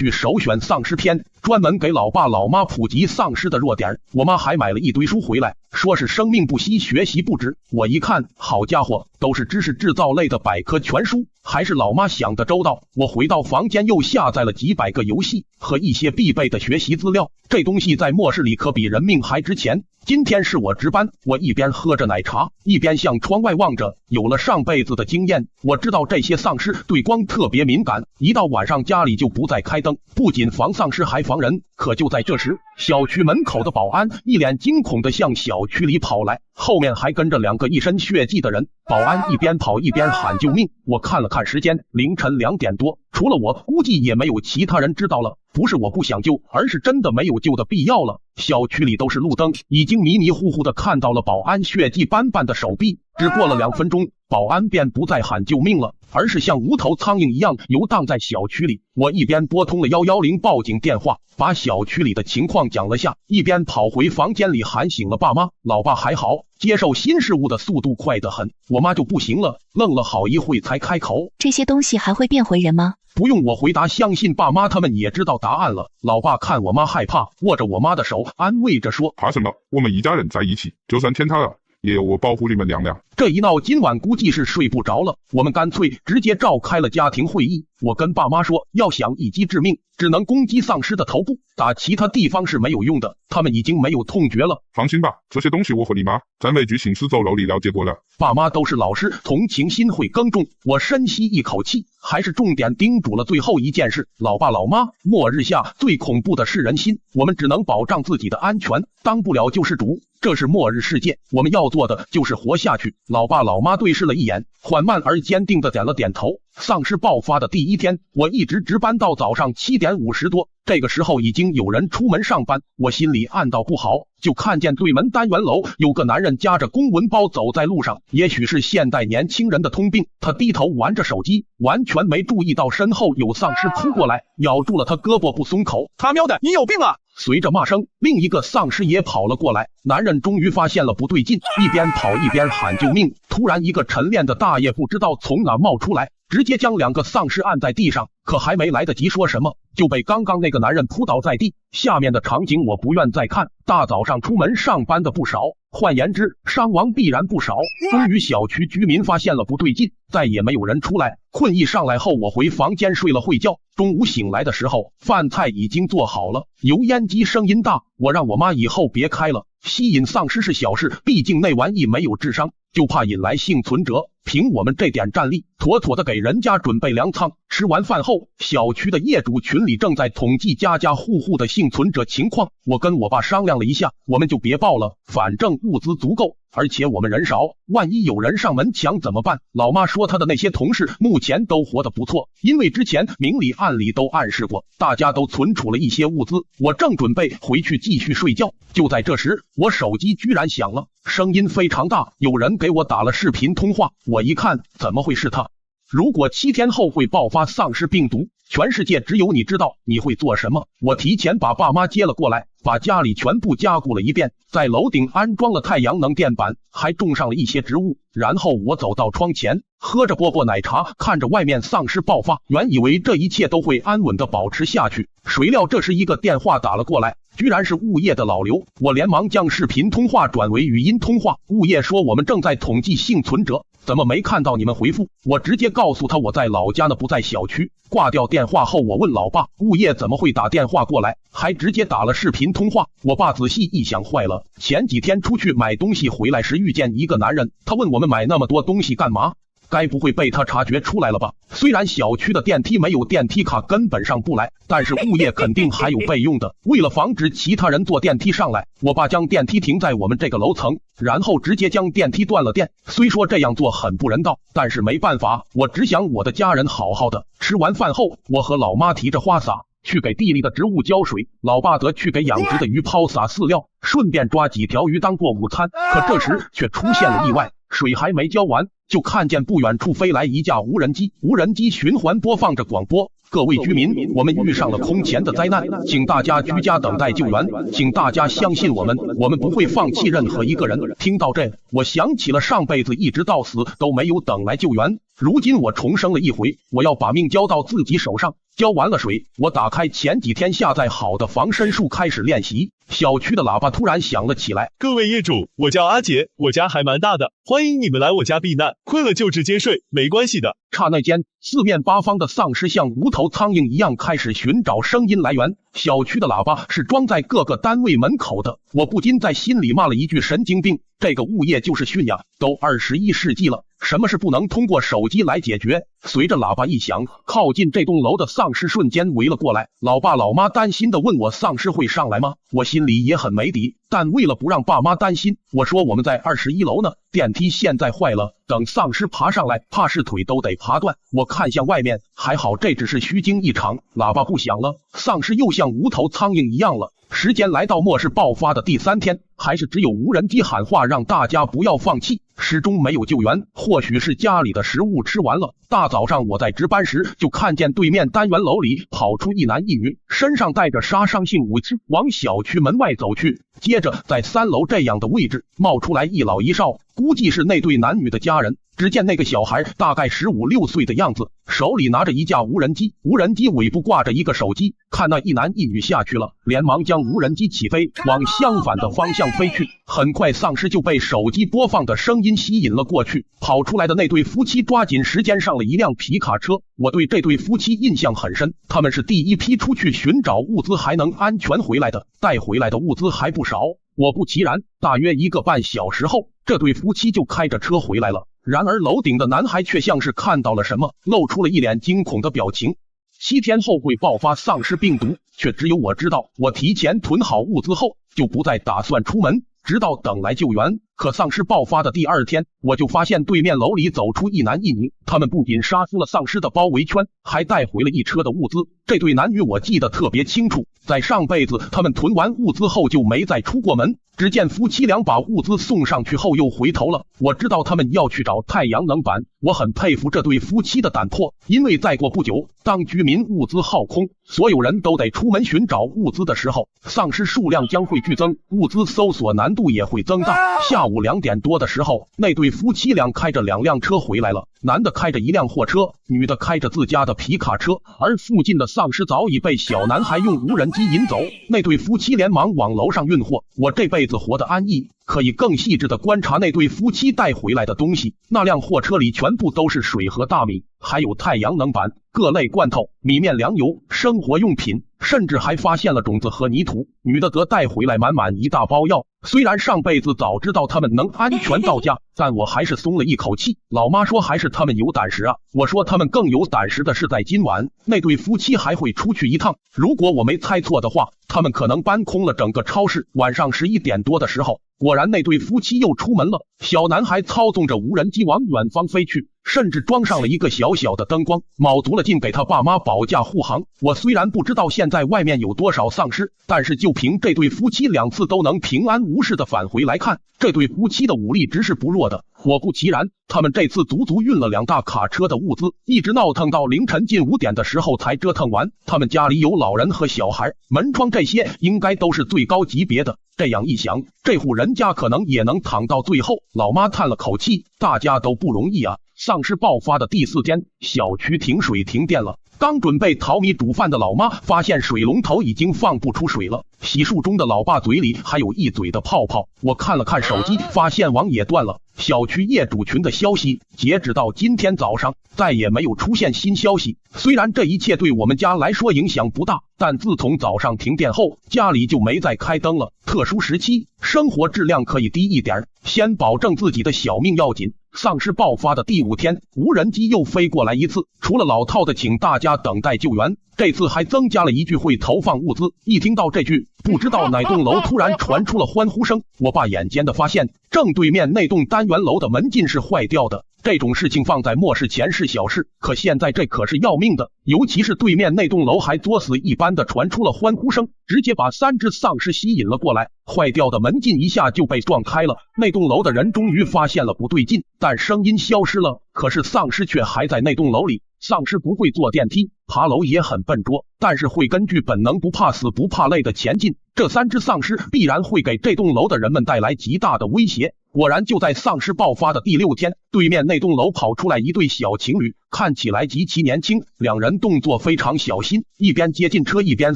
首选丧尸片，专门给老爸老妈普及丧尸的弱点。我妈还买了一堆书回来，说是生命不息，学习不止。我一看，好家伙，都是知识制造类的百科全书，还是老妈想得周到。我回到房间又下载了几百个游戏和一些必备的学习资料，这东西在末世里可比人命还值钱。今天是我值班，我一边喝着奶茶，一边向窗外望着。有了上辈子的经验，我知道这些丧尸对光特别敏感，一到晚上家里就不再开灯，不仅防丧尸还防人。可就在这时，小区门口的保安一脸惊恐地向小区里跑来，后面还跟着2个一身血迹的人。保安一边跑一边喊救命。我看了看时间，凌晨2点多，除了我，估计也没有其他人知道了。不是我不想救，而是真的没有救的必要了。小区里都是路灯，已经迷迷糊糊的看到了保安血迹斑斑的手臂。只过了2分钟，保安便不再喊救命了，而是像无头苍蝇一样游荡在小区里。我一边拨通了110报警电话，把小区里的情况讲了下，一边跑回房间里喊醒了爸妈。老爸还好，接受新事物的速度快得很，我妈就不行了，愣了好一会才开口：这些东西还会变回人吗？不用我回答，相信爸妈他们也知道答案了。老爸看我妈害怕，握着我妈的手安慰着说：怕什么？我们一家人在一起，就算天塌了也有我保护你们娘俩。这一闹，今晚估计是睡不着了，我们干脆直接召开了家庭会议。我跟爸妈说，要想一击致命，只能攻击丧尸的头部，打其他地方是没有用的，他们已经没有痛觉了。放心吧，这些东西我和你妈在美剧《行尸走肉》里了解过了。爸妈都是老师，同情心会更重。我深吸一口气，还是重点叮嘱了最后一件事：老爸老妈，末日下最恐怖的是人心，我们只能保障自己的安全，当不了救世主。这是末日世界，我们要做的就是活下去。老爸老妈对视了一眼，缓慢而坚定地点了点头。丧尸爆发的第一天，我一直值班到早上7点50多，这个时候已经有人出门上班，我心里暗道不好，就看见对门单元楼有个男人夹着公文包走在路上，也许是现代年轻人的通病，他低头玩着手机，完全没注意到身后有丧尸扑过来，咬住了他胳膊不松口。他喵的，你有病啊！随着骂声，另一个丧尸也跑了过来，男人终于发现了不对劲，一边跑一边喊救命。突然一个晨练的大爷不知道从哪冒出来，直接将2个丧尸按在地上，可还没来得及说什么，就被刚刚那个男人扑倒在地。下面的场景我不愿再看，大早上出门上班的不少，换言之，伤亡必然不少。终于小区居民发现了不对劲，再也没有人出来。困意上来后，我回房间睡了会觉。中午醒来的时候，饭菜已经做好了，油烟机声音大，我让我妈以后别开了。吸引丧尸是小事，毕竟那玩意没有智商，就怕引来幸存者。凭我们这点战力，妥妥的给人家准备粮仓。吃完饭后，小区的业主群里正在统计家家户户的幸存者情况。我跟我爸商量了一下，我们就别报了，反正物资足够，而且我们人少，万一有人上门抢怎么办？老妈说她的那些同事目前都活得不错，因为之前明里暗里都暗示过，大家都存储了一些物资。我正准备回去继续睡觉，就在这时，我手机居然响了，声音非常大，有人给我打了视频通话。我一看，怎么会是他？如果7天后会爆发丧尸病毒，全世界只有你知道，你会做什么？我提前把爸妈接了过来，把家里全部加固了一遍，在楼顶安装了太阳能电板，还种上了一些植物。然后我走到窗前，喝着波波奶茶，看着外面丧尸爆发，原以为这一切都会安稳地保持下去，谁料这时一个电话打了过来，居然是物业的老刘。我连忙将视频通话转为语音通话，物业说我们正在统计幸存者，怎么没看到你们回复？我直接告诉他我在老家呢，不在小区。挂掉电话后，我问老爸，物业怎么会打电话过来，还直接打了视频通话？我爸仔细一想，坏了，前几天出去买东西回来时遇见一个男人，他问我们买那么多东西干嘛？该不会被他察觉出来了吧？虽然小区的电梯没有电梯卡，根本上不来，但是物业肯定还有备用的。为了防止其他人坐电梯上来，我爸将电梯停在我们这个楼层，然后直接将电梯断了电。虽说这样做很不人道，但是没办法，我只想我的家人好好的。吃完饭后，我和老妈提着花洒去给地里的植物浇水，老爸则去给养殖的鱼抛撒饲料，顺便抓几条鱼当做午餐。可这时却出现了意外，水还没浇完，就看见不远处飞来一架无人机，无人机循环播放着广播。各位居民，我们遇上了空前的灾难，请大家居家等待救援，请大家相信我们，我们不会放弃任何一个人。听到这，我想起了上辈子一直到死都没有等来救援，如今我重生了一回，我要把命交到自己手上。浇完了水，我打开前几天下载好的防身术开始练习。小区的喇叭突然响了起来，各位业主，我叫阿杰，我家还蛮大的，欢迎你们来我家避难，困了就直接睡，没关系的。刹那间，四面八方的丧尸像无头苍蝇一样开始寻找声音来源。小区的喇叭是装在各个单位门口的，我不禁在心里骂了一句神经病，这个物业就是逊呀，都21世纪了，什么事不能通过手机来解决？随着喇叭一响，靠近这栋楼的丧尸瞬间围了过来。老爸老妈担心的问我，丧尸会上来吗？我心里也很没底，但为了不让爸妈担心，我说我们在21楼呢，电梯现在坏了，等丧尸爬上来，怕是腿都得爬断。我看向外面，还好这只是虚惊一场。喇叭不响了，丧尸又像无头苍蝇一样了。时间来到末世爆发的第3天，还是只有无人机喊话让大家不要放弃，始终没有救援。或许是家里的食物吃完了，大早上我在值班时就看见对面单元楼里跑出一男一女，身上带着杀伤性武器，往小区门外走去。接着在3楼这样的位置冒出来一老一少，估计是那对男女的家人。只见那个小孩大概15、16岁的样子，手里拿着一架无人机，无人机尾部挂着一个手机。看那一男一女下去了，连忙将无人机起飞，往相反的方向飞去。很快丧尸就被手机播放的声音吸引了过去。跑出来的那对夫妻抓紧时间上了一辆皮卡车。我对这对夫妻印象很深，他们是第一批出去寻找物资还能安全回来的，带回来的物资还不少。果不其然，大约1个半小时后，这对夫妻就开着车回来了。然而楼顶的男孩却像是看到了什么，露出了一脸惊恐的表情。7天后会爆发丧尸病毒，却只有我知道。我提前囤好物资后，就不再打算出门，直到等来救援。可丧尸爆发的第2天，我就发现对面楼里走出一男一女，他们不仅杀出了丧尸的包围圈，还带回了一车的物资。这对男女我记得特别清楚，在上辈子他们囤完物资后就没再出过门。只见夫妻俩把物资送上去后又回头了，我知道他们要去找太阳能板。我很佩服这对夫妻的胆魄，因为再过不久，当居民物资耗空，所有人都得出门寻找物资的时候，丧尸数量将会剧增，物资搜索难度也会增大。下午2点多的时候，那对夫妻俩开着2辆车回来了，男的开着一辆货车，女的开着自家的皮卡车，而附近的丧尸早已被小男孩用无人机引走。那对夫妻连忙往楼上运货。我这辈子活得安逸，可以更细致地观察那对夫妻带回来的东西。那辆货车里全部都是水和大米，还有太阳能板、各类罐头、米面粮油、生活用品，甚至还发现了种子和泥土。女的则带回来满满一大包药。虽然上辈子早知道他们能安全到家，但我还是松了一口气。老妈说还是他们有胆识啊，我说他们更有胆识的是在今晚，那对夫妻还会出去一趟。如果我没猜错的话，他们可能搬空了整个超市。晚上11点多的时候，果然那对夫妻又出门了。小男孩操纵着无人机往远方飞去，甚至装上了一个小小的灯光，卯足了劲给他爸妈保驾护航。我虽然不知道现在外面有多少丧尸，但是就凭这对夫妻2次都能平安无事的返回来看，这对夫妻的武力值是不弱的。果不其然，他们这次足足运了2大卡车的物资，一直闹腾到凌晨近5点的时候才折腾完。他们家里有老人和小孩，门窗这些应该都是最高级别的。这样一想，这户人家可能也能躺到最后。老妈叹了口气，大家都不容易啊。丧尸爆发的第4天，小区停水停电了。刚准备淘米煮饭的老妈发现水龙头已经放不出水了，洗漱中的老爸嘴里还有一嘴的泡泡。我看了看手机，发现网也断了。小区业主群的消息，截止到今天早上再也没有出现新消息。虽然这一切对我们家来说影响不大，但自从早上停电后，家里就没再开灯了。特殊时期，生活质量可以低一点，先保证自己的小命要紧。丧尸爆发的第5天，无人机又飞过来一次，除了老套的请大家等待救援，这次还增加了一句会投放物资。一听到这句，不知道哪栋楼突然传出了欢呼声。我爸眼尖的发现，正对面那栋单元楼的门禁是坏掉的，这种事情放在末世前是小事，可现在这可是要命的。尤其是对面那栋楼还作死一般的传出了欢呼声，直接把3只丧尸吸引了过来。坏掉的门禁一下就被撞开了，那栋楼的人终于发现了不对劲，但声音消失了，可是丧尸却还在那栋楼里。丧尸不会坐电梯，爬楼也很笨拙，但是会根据本能不怕死不怕累的前进。这3只丧尸必然会给这栋楼的人们带来极大的威胁。果然就在丧尸爆发的第6天，对面那栋楼跑出来一对小情侣，看起来极其年轻，两人动作非常小心，一边接近车一边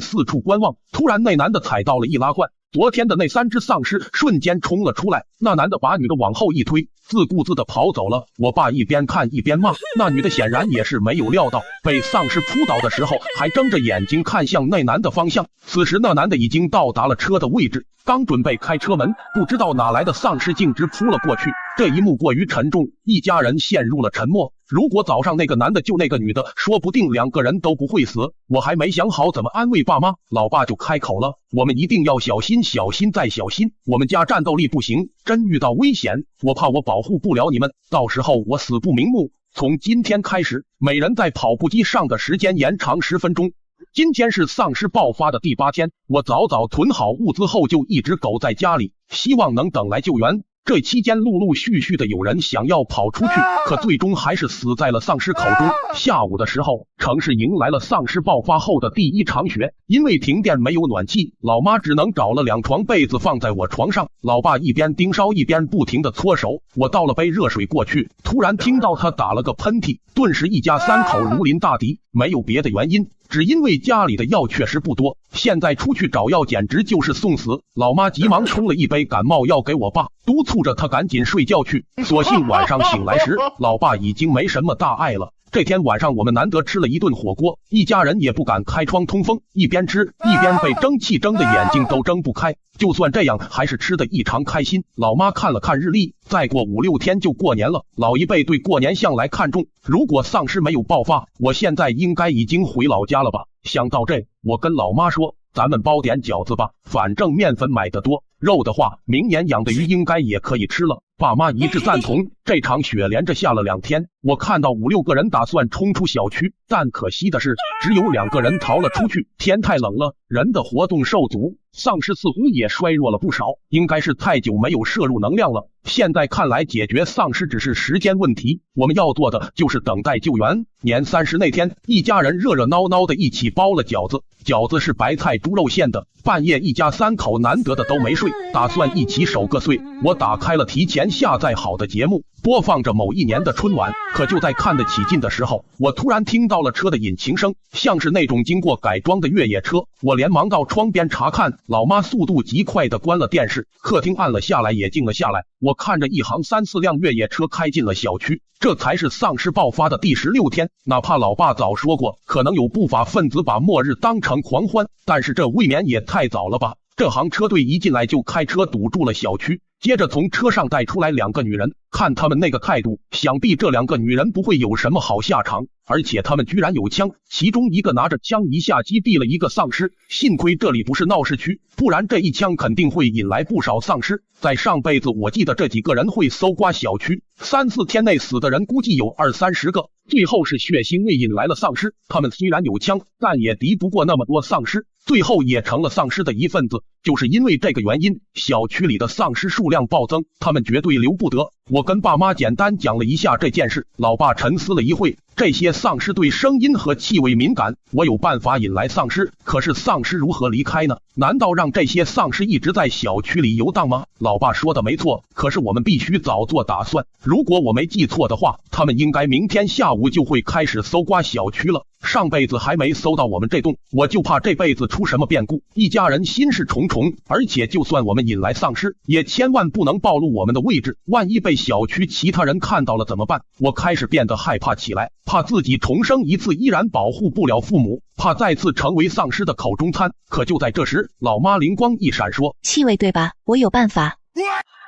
四处观望。突然那男的踩到了易拉罐，昨天的那3只丧尸瞬间冲了出来，那男的把女的往后一推，自顾自的跑走了。我爸一边看一边骂，那女的显然也是没有料到被丧尸扑倒的时候还睁着眼睛看向那男的方向。此时那男的已经到达了车的位置，刚准备开车门，不知道哪来的丧尸径直扑了过去。这一幕过于沉重，一家人陷入了沉默。如果早上那个男的救那个女的，说不定2个人都不会死。我还没想好怎么安慰爸妈，老爸就开口了，我们一定要小心小心再小心，我们家战斗力不行，真遇到危险，我怕我保护不了你们，到时候我死不瞑目。从今天开始，每人在跑步机上的时间延长10分钟。今天是丧尸爆发的第8天，我早早囤好物资后就一直苟在家里，希望能等来救援。这期间陆陆续续的有人想要跑出去，可最终还是死在了丧尸口中。下午的时候，城市迎来了丧尸爆发后的第1场雪。因为停电没有暖气，老妈只能找了2床被子放在我床上，老爸一边盯梢一边不停的搓手。我倒了杯热水过去，突然听到他打了个喷嚏，顿时一家3口如临大敌，没有别的原因，只因为家里的药确实不多，现在出去找药简直就是送死。老妈急忙冲了一杯感冒药给我爸，督促着他赶紧睡觉去。所幸晚上醒来时，老爸已经没什么大碍了。这天晚上我们难得吃了一顿火锅，一家人也不敢开窗通风，一边吃一边被蒸汽蒸的眼睛都睁不开。就算这样，还是吃得异常开心。老妈看了看日历，再过5、6天就过年了。老一辈对过年向来看重，如果丧尸没有爆发，我现在应该已经回老家了吧。想到这，我跟老妈说，咱们包点饺子吧，反正面粉买得多，肉的话明年养的鱼应该也可以吃了。爸妈一致赞同。这场雪连着下了2天，我看到5、6个人打算冲出小区，但可惜的是只有2个人逃了出去。天太冷了，人的活动受阻，丧尸似乎也衰弱了不少，应该是太久没有摄入能量了。现在看来解决丧尸只是时间问题，我们要做的就是等待救援。年30那天，一家人热热闹闹的一起包了饺子，饺子是白菜猪肉馅的。半夜一家3口难得的都没睡，打算一起守个岁。我打开了提前下载好的节目，播放着某一年的春晚。可就在看得起劲的时候，我突然听到了车的引擎声，像是那种经过改装的越野车。我连忙到窗边查看，老妈速度极快的关了电视，客厅按了下来也静了下来。我看着一行3、4辆越野车开进了小区，这才是丧尸爆发的第16天。哪怕老爸早说过，可能有不法分子把末日当成狂欢，但是这未免也太早了吧。这行车队一进来就开车堵住了小区，接着从车上带出来2个女人，看他们那个态度，想必这2个女人不会有什么好下场，而且他们居然有枪，其中一个拿着枪一下击毙了一个丧尸。幸亏这里不是闹市区，不然这一枪肯定会引来不少丧尸。在上辈子我记得这几个人会搜刮小区，3、4天内死的人估计有20、30个。最后是血腥味引来了丧尸，他们虽然有枪，但也敌不过那么多丧尸，最后也成了丧尸的一份子。就是因为这个原因，小区里的丧尸数量暴增，他们绝对留不得。我跟爸妈简单讲了一下这件事，老爸沉思了一会，这些丧尸对声音和气味敏感，我有办法引来丧尸，可是丧尸如何离开呢？难道让这些丧尸一直在小区里游荡吗？老爸说的没错，可是我们必须早做打算。如果我没记错的话，他们应该明天下午就会开始搜刮小区了。上辈子还没搜到我们这栋，我就怕这辈子出什么变故。一家人心事重重，而且就算我们引来丧尸，也千万不能暴露我们的位置，万一被小区其他人看到了怎么办？我开始变得害怕起来，怕自己重生一次依然保护不了父母，怕再次成为丧尸的口中餐。可就在这时，老妈灵光一闪说：“气味对吧？我有办法。”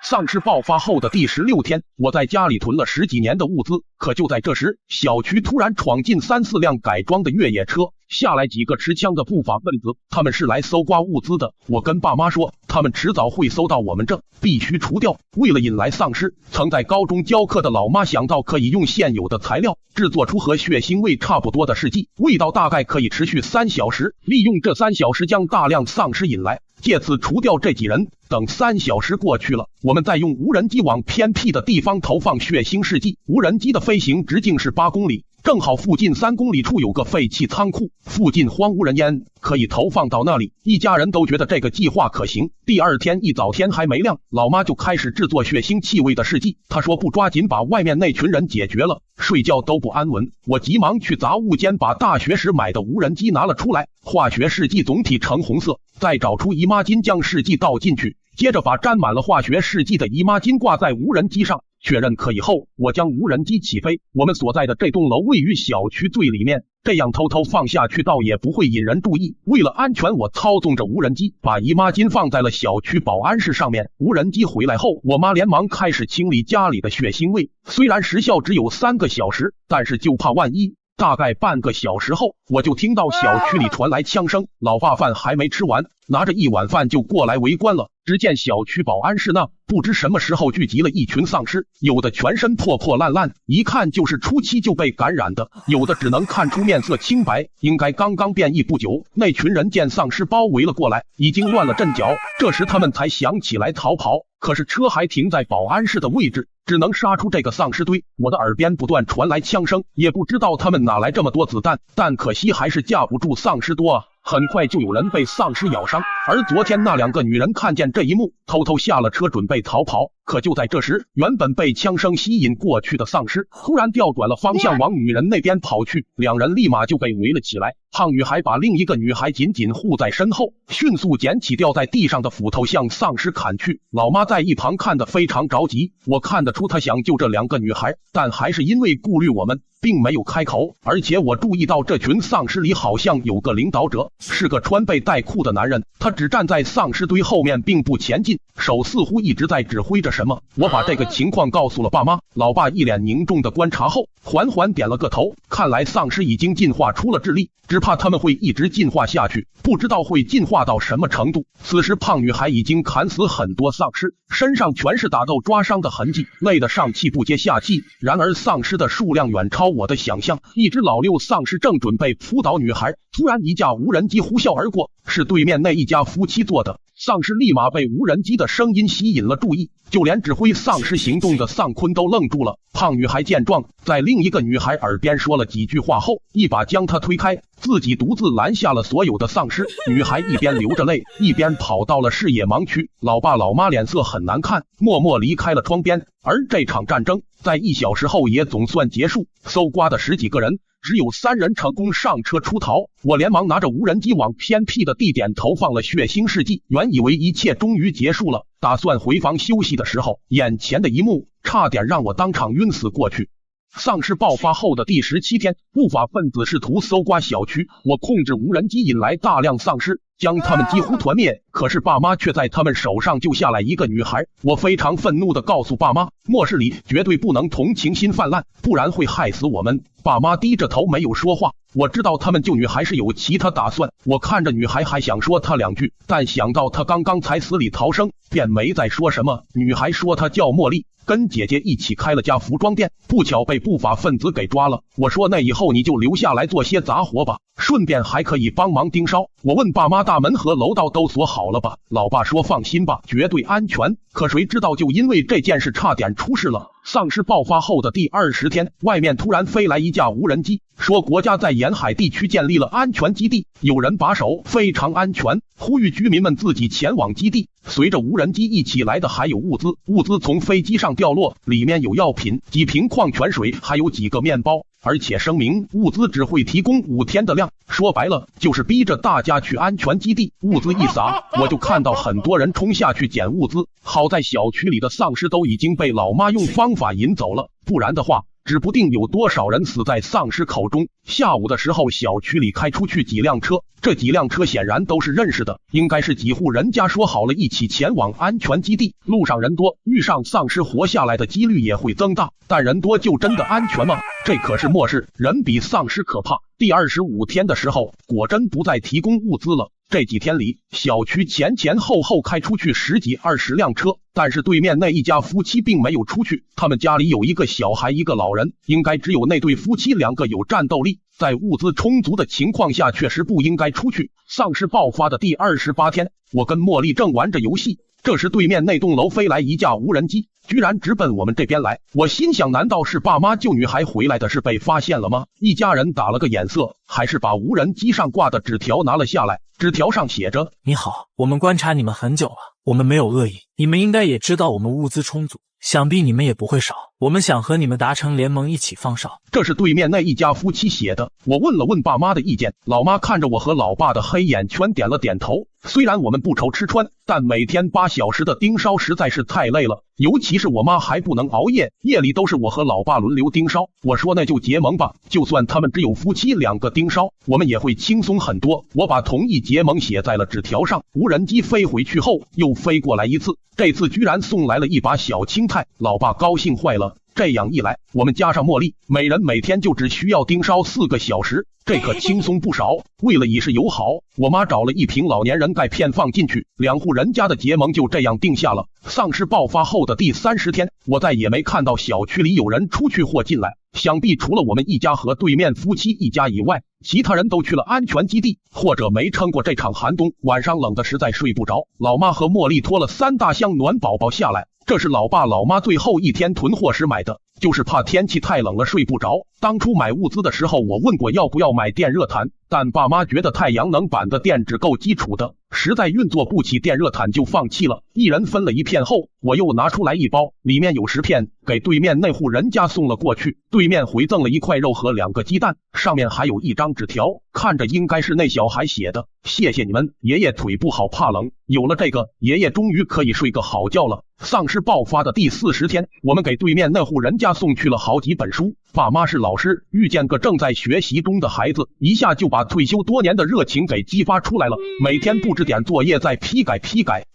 丧尸爆发后的第16天，我在家里囤了10几年的物资，可就在这时，小区突然闯进3、4辆改装的越野车，下来几个持枪的不法分子，他们是来搜刮物资的。我跟爸妈说，他们迟早会搜到我们这，必须除掉。为了引来丧尸，曾在高中教课的老妈想到可以用现有的材料制作出和血腥味差不多的试剂，味道大概可以持续3小时，利用这3小时将大量丧尸引来，借此除掉这几人。等3小时过去了，我们再用无人机往偏僻的地方投放血腥试剂。无人机的飞行直径是8公里，正好附近3公里处有个废弃仓库，附近荒无人烟，可以投放到那里。一家人都觉得这个计划可行。第二天一早天还没亮，老妈就开始制作血腥气味的试剂。她说不抓紧把外面那群人解决了，睡觉都不安稳。我急忙去杂物间把大学时买的无人机拿了出来，化学试剂总体呈红色，再找出姨妈巾将试剂倒进去，接着把沾满了化学试剂的姨妈巾挂在无人机上，确认可以后，我将无人机起飞。我们所在的这栋楼位于小区最里面，这样偷偷放下去倒也不会引人注意。为了安全，我操纵着无人机，把姨妈巾放在了小区保安室上面。无人机回来后，我妈连忙开始清理家里的血腥味。虽然时效只有3个小时，但是就怕万一。大概半个小时后，我就听到小区里传来枪声，老爸饭还没吃完，拿着1碗饭就过来围观了。只见小区保安室那不知什么时候聚集了一群丧尸，有的全身破破烂烂，一看就是初期就被感染的，有的只能看出面色清白，应该刚刚变异不久。那群人见丧尸包围了过来，已经乱了阵脚，这时他们才想起来逃跑，可是车还停在保安室的位置，只能杀出这个丧尸堆。我的耳边不断传来枪声，也不知道他们哪来这么多子弹，但可惜还是架不住丧尸多啊。很快就有人被丧尸咬伤，而昨天那2个女人看见这一幕，偷偷下了车准备逃跑。可就在这时，原本被枪声吸引过去的丧尸突然调转了方向往女人那边跑去，2人立马就被围了起来。胖女孩把另一个女孩紧紧护在身后，迅速捡起掉在地上的斧头向丧尸砍去。老妈在一旁看得非常着急，我看得出她想救这2个女孩，但还是因为顾虑我们，并没有开口。而且我注意到这群丧尸里好像有个领导者，是个穿背带裤的男人，他只站在丧尸堆后面并不前进，手似乎一直在指挥着什么。我把这个情况告诉了爸妈，老爸一脸凝重的观察后，缓缓点了个头，看来丧尸已经进化出了智力，只怕他们会一直进化下去，不知道会进化到什么程度。此时胖女孩已经砍死很多丧尸，身上全是打斗抓伤的痕迹，累得上气不接下气。然而丧尸的数量远超我的想象，一只老六丧尸正准备扑倒女孩，突然一架无人机呼啸而过，是对面那一家夫妻做的。丧尸立马被无人机的声音吸引了注意，就连指挥丧尸行动的丧坤都愣住了。胖女孩见状，在另一个女孩耳边说了几句话后，一把将她推开，自己独自拦下了所有的丧尸。女孩一边流着泪，一边跑到了视野盲区。老爸老妈脸色很难看，默默离开了窗边。而这场战争在1小时后也总算结束，搜刮的10几个人只有3人成功上车出逃。我连忙拿着无人机往偏僻的地点投放了血腥试剂，原以为一切终于结束了，打算回房休息的时候，眼前的一幕差点让我当场晕死过去。丧尸爆发后的第17天，不法分子试图搜刮小区，我控制无人机引来大量丧尸，将他们几乎团灭。可是爸妈却在他们手上救下来一个女孩。我非常愤怒地告诉爸妈，末世里绝对不能同情心泛滥，不然会害死我们。爸妈低着头没有说话，我知道他们救女孩是有其他打算。我看着女孩还想说她2句，但想到她刚刚才死里逃生，便没再说什么。女孩说她叫茉莉，跟姐姐一起开了家服装店，不巧被不法分子给抓了。我说那以后你就留下来做些杂活吧，顺便还可以帮忙盯梢。我问爸妈大门和楼道都锁好了吧？老爸说放心吧，绝对安全。可谁知道就因为这件事差点出事了。丧尸爆发后的第20天，外面突然飞来一架无人机，说国家在沿海地区建立了安全基地，有人把守，非常安全，呼吁居民们自己前往基地。随着无人机一起来的还有物资从飞机上掉落，里面有药品、几瓶矿泉水，还有几个面包，而且声明物资只会提供5天的量，说白了就是逼着大家去安全基地。物资一撒，我就看到很多人冲下去捡物资，好在小区里的丧尸都已经被老妈用方法引走了，不然的话指不定有多少人死在丧尸口中。下午的时候，小区里开出去几辆车，这几辆车显然都是认识的，应该是几户人家说好了一起前往安全基地。路上人多，遇上丧尸活下来的几率也会增大，但人多就真的安全吗？这可是末世，人比丧尸可怕。第25天的时候，果真不再提供物资了。这几天里，小区前后开出去10几20辆车，但是对面那一家夫妻并没有出去，他们家里有一个小孩一个老人，应该只有那对夫妻2个有战斗力，在物资充足的情况下确实不应该出去。丧尸爆发的第28天，我跟茉莉正玩着游戏，这时对面那栋楼飞来一架无人机，居然直奔我们这边来。我心想，难道是爸妈救女孩回来的事被发现了吗？一家人打了个眼色，还是把无人机上挂的纸条拿了下来。纸条上写着：你好，我们观察你们很久了，我们没有恶意，你们应该也知道我们物资充足，想必你们也不会少，我们想和你们达成联盟，一起放哨。这是对面那一家夫妻写的。我问了问爸妈的意见，老妈看着我和老爸的黑眼圈点了点头。虽然我们不愁吃穿，但每天8小时的盯梢实在是太累了，尤其是我妈还不能熬夜，夜里都是我和老爸轮流盯梢。我说那就结盟吧，就算他们只有夫妻2个盯梢，我们也会轻松很多。我把同意结盟写在了纸条上。无人机飞回去后又飞过来一次，这次居然送来了一把小青菜，老爸高兴坏了。这样一来，我们加上茉莉，每人每天就只需要盯梢4个小时，这可轻松不少。为了以示友好，我妈找了一瓶老年人钙片放进去，2户人家的结盟就这样定下了。丧尸爆发后的第30天，我再也没看到小区里有人出去或进来，想必除了我们一家和对面夫妻一家以外，其他人都去了安全基地，或者没撑过这场寒冬，晚上冷的实在睡不着。老妈和茉莉拖了3大箱暖宝宝下来，这是老爸老妈最后一天囤货时买的，就是怕天气太冷了睡不着。当初买物资的时候，我问过要不要买电热毯，但爸妈觉得太阳能板的电只够基础的，实在运作不起电热毯就放弃了。一人分了1片后，我又拿出来1包，里面有10片，给对面那户人家送了过去。对面回赠了1块肉和2个鸡蛋，上面还有一张纸条，看着应该是那小孩写的。谢谢你们，爷爷腿不好怕冷，有了这个，爷爷终于可以睡个好觉了。丧尸爆发的第40天，我们给对面那户人家送去了好几本书。爸妈是老师，遇见个正在学习中的孩子，一下就把退休多年的热情给激发出来了。每天布置点作业，再批改，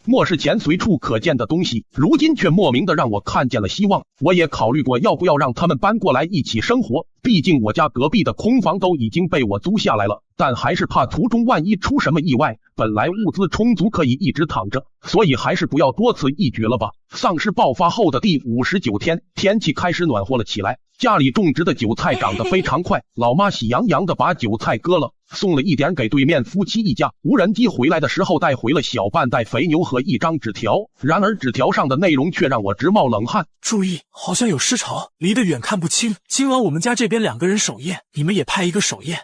漠视前随处可见的东西，如今却莫名的让我看见了希望。我也考虑过要不要让他们搬过来一起生活，毕竟我家隔壁的空房都已经被我租下来了，但还是怕途中万一出什么意外，本来物资充足可以一直躺着，所以还是不要多此一举了吧。丧尸爆发后的第59天，天气开始暖和了起来，家里种植的韭菜长得非常快，老妈喜洋洋的把韭菜割了，送了一点给对面夫妻一家。无人机回来的时候带回了小半袋肥牛和1张纸条，然而纸条上的内容却让我直冒冷汗。注意，好像有尸潮，离得远看不清。今晚我们家这边2个人守夜，你们也派1个守夜。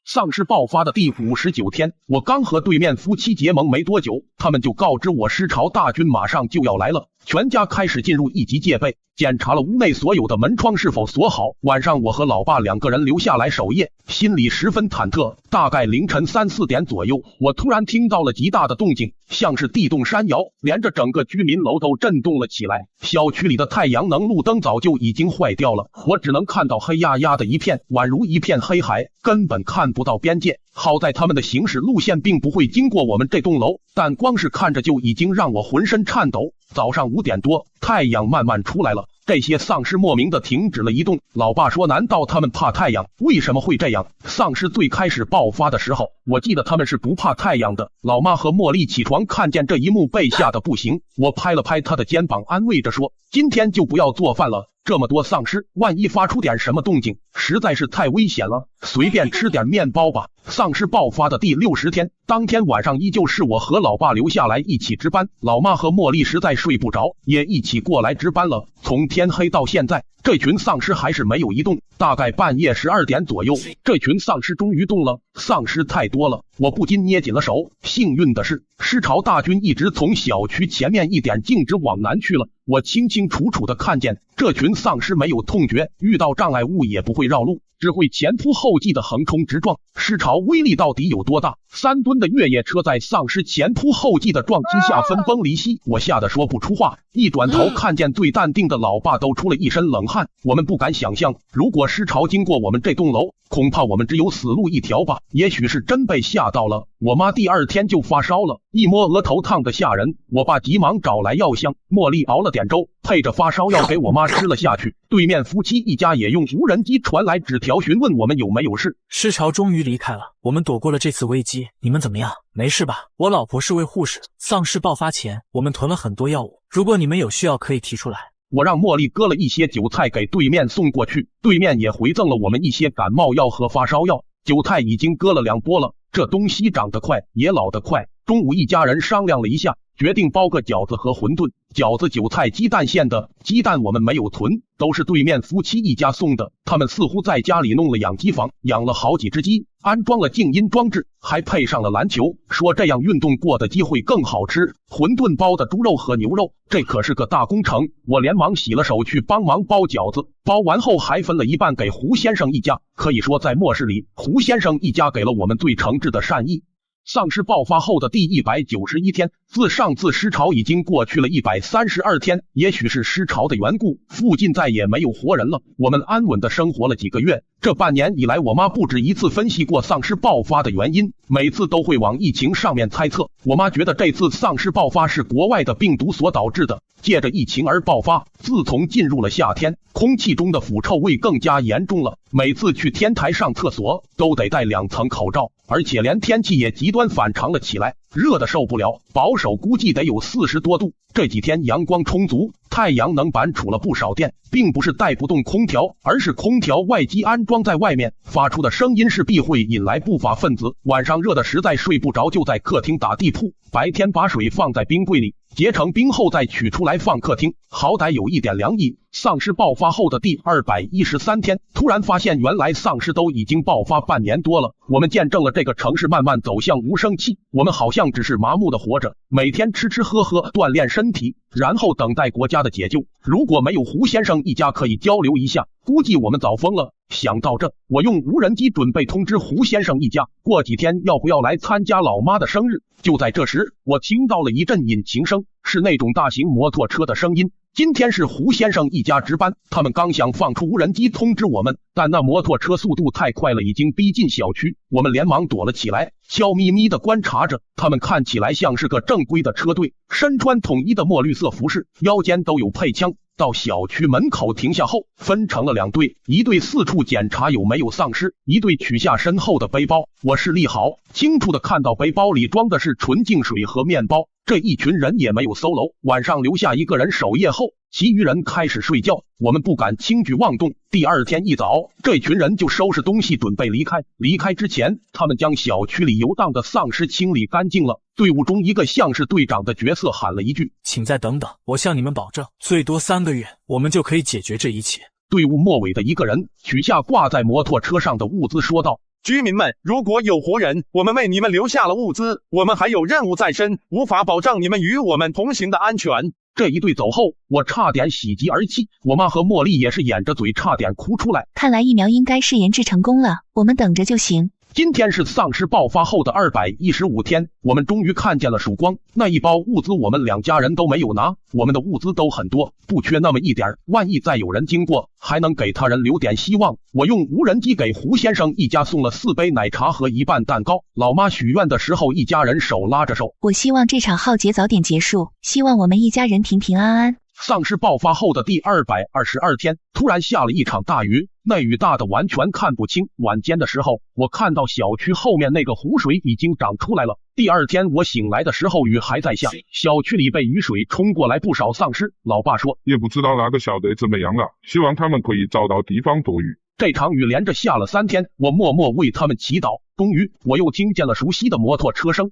丧尸爆发的第59天，我刚和对面夫妻结盟没多久，他们就告知我尸潮大军马上就要来了，全家开始进入1级戒备，检查了屋内所有的门窗是否锁好。晚上我和老爸2个人留下来守夜，心里十分忐忑。大概凌晨3、4点左右，我突然听到了极大的动静，像是地动山摇，连着整个居民楼都震动了起来。小区里的太阳能路灯早就已经坏掉了，我只能看到黑压压的一片，宛如一片黑海，根本看不到边界。好在他们的行驶路线并不会经过我们这栋楼，但光是看着就已经让我浑身颤抖。早上5点多，太阳慢慢出来了，这些丧尸莫名的停止了移动。老爸说，难道他们怕太阳？为什么会这样？丧尸最开始爆发的时候，我记得他们是不怕太阳的。老妈和茉莉起床看见这一幕，被吓得不行。我拍了拍她的肩膀，安慰着说，今天就不要做饭了，这么多丧尸，万一发出点什么动静，实在是太危险了，随便吃点面包吧。丧尸爆发的第60天，当天晚上依旧是我和老爸留下来一起值班，老妈和茉莉实在睡不着，也一起过来值班了。从天黑到现在，这群丧尸还是没有移动。大概半夜12点左右，这群丧尸终于动了。丧尸太多了，我不禁捏紧了手。幸运的是，尸潮大军一直从小区前面一点径直往南去了。我清清楚楚的看见，这群丧尸没有痛觉，遇到障碍物也不会绕路，只会前仆后继的横冲直撞。尸潮威力到底有多大？ 3吨的越野车在丧尸前仆后继的撞击下分崩离析，我吓得说不出话。一转头看见最淡定的老爸都出了一身冷汗。我们不敢想象，如果尸潮经过我们这栋楼，恐怕我们只有死路一条吧。也许是真被吓到了，我妈第2天就发烧了，一摸额头烫得吓人。我爸急忙找来药箱，茉莉熬了点粥，配着发烧药给我妈吃了下去。对面夫妻一家也用无人机传来纸条询问我们有没有事。尸潮终于离开了，我们躲过了这次危机，你们怎么样？没事吧？我老婆是位护士，丧尸爆发前我们囤了很多药物，如果你们有需要可以提出来。我让茉莉割了一些韭菜给对面送过去，对面也回赠了我们一些感冒药和发烧药。韭菜已经割了2波了，这东西长得快也老得快。中午一家人商量了一下，决定包个饺子和馄饨。饺子韭菜鸡蛋馅的，鸡蛋我们没有囤，都是对面夫妻一家送的。他们似乎在家里弄了养鸡房，养了好几只鸡，安装了静音装置，还配上了篮球，说这样运动过的鸡会更好吃。馄饨包的猪肉和牛肉，这可是个大工程。我连忙洗了手去帮忙包饺子，包完后还分了一半给胡先生一家。可以说在末世里，胡先生一家给了我们最诚挚的善意。丧尸爆发后的第191天，自上次尸潮已经过去了132天，也许是尸潮的缘故，附近再也没有活人了。我们安稳的生活了几个月。这半年以来，我妈不止一次分析过丧尸爆发的原因，每次都会往疫情上面猜测。我妈觉得这次丧尸爆发是国外的病毒所导致的，借着疫情而爆发。自从进入了夏天，空气中的腐臭味更加严重了，每次去天台上厕所都得戴2层口罩，而且连天气也极端反常了起来，热的受不了，保守估计得有40多度。这几天阳光充足，太阳能板储了不少电，并不是带不动空调，而是空调外机安装在外面，发出的声音势必会引来不法分子。晚上热的实在睡不着，就在客厅打地铺，白天把水放在冰柜里结成冰后再取出来放客厅，好歹有一点凉意。丧尸爆发后的第213天，突然发现原来丧尸都已经爆发半年多了。我们见证了这个城市慢慢走向无生气，我们好像只是麻木的活着，每天吃吃喝喝锻炼身体，然后等待国家的解救。如果没有胡先生一家可以交流一下，估计我们早疯了。想到这，我用无人机准备通知胡先生一家，过几天要不要来参加老妈的生日。就在这时，我听到了一阵引擎声，是那种大型摩托车的声音。今天是胡先生一家值班，他们刚想放出无人机通知我们，但那摩托车速度太快了，已经逼近小区。我们连忙躲了起来，悄咪咪地观察着。他们看起来像是个正规的车队，身穿统一的墨绿色服饰，腰间都有配枪。到小区门口停下后，分成了2队，一队四处检查有没有丧尸，一队取下身后的背包。我视力好，清楚地看到背包里装的是纯净水和面包。这一群人也没有搜楼，晚上留下一个人守夜后，其余人开始睡觉。我们不敢轻举妄动。第2天一早，这群人就收拾东西准备离开。离开之前，他们将小区里游荡的丧尸清理干净了。队伍中一个像是队长的角色喊了一句：“请再等等，我向你们保证，最多3个月，我们就可以解决这一切。”队伍末尾的一个人取下挂在摩托车上的物资，说道：“居民们，如果有活人，我们为你们留下了物资，我们还有任务在身，无法保障你们与我们同行的安全。”这一队走后，我差点喜极而泣，我妈和茉莉也是掩着嘴差点哭出来。看来疫苗应该是研制成功了，我们等着就行。今天是丧尸爆发后的215天，我们终于看见了曙光。那一包物资我们2家人都没有拿，我们的物资都很多，不缺那么一点，万一再有人经过，还能给他人留点希望。我用无人机给胡先生一家送了4杯奶茶和1瓣蛋糕。老妈许愿的时候，一家人手拉着手。我希望这场浩劫早点结束，希望我们一家人平平安安。丧尸爆发后的第222天，突然下了一场大雨，那雨大的完全看不清。晚间的时候，我看到小区后面那个湖水已经长出来了。第2天我醒来的时候，雨还在下，小区里被雨水冲过来不少丧尸。老爸说，也不知道哪个小队怎么样了，希望他们可以找到地方躲雨。这场雨连着下了3天，我默默为他们祈祷。终于，我又听见了熟悉的摩托车声。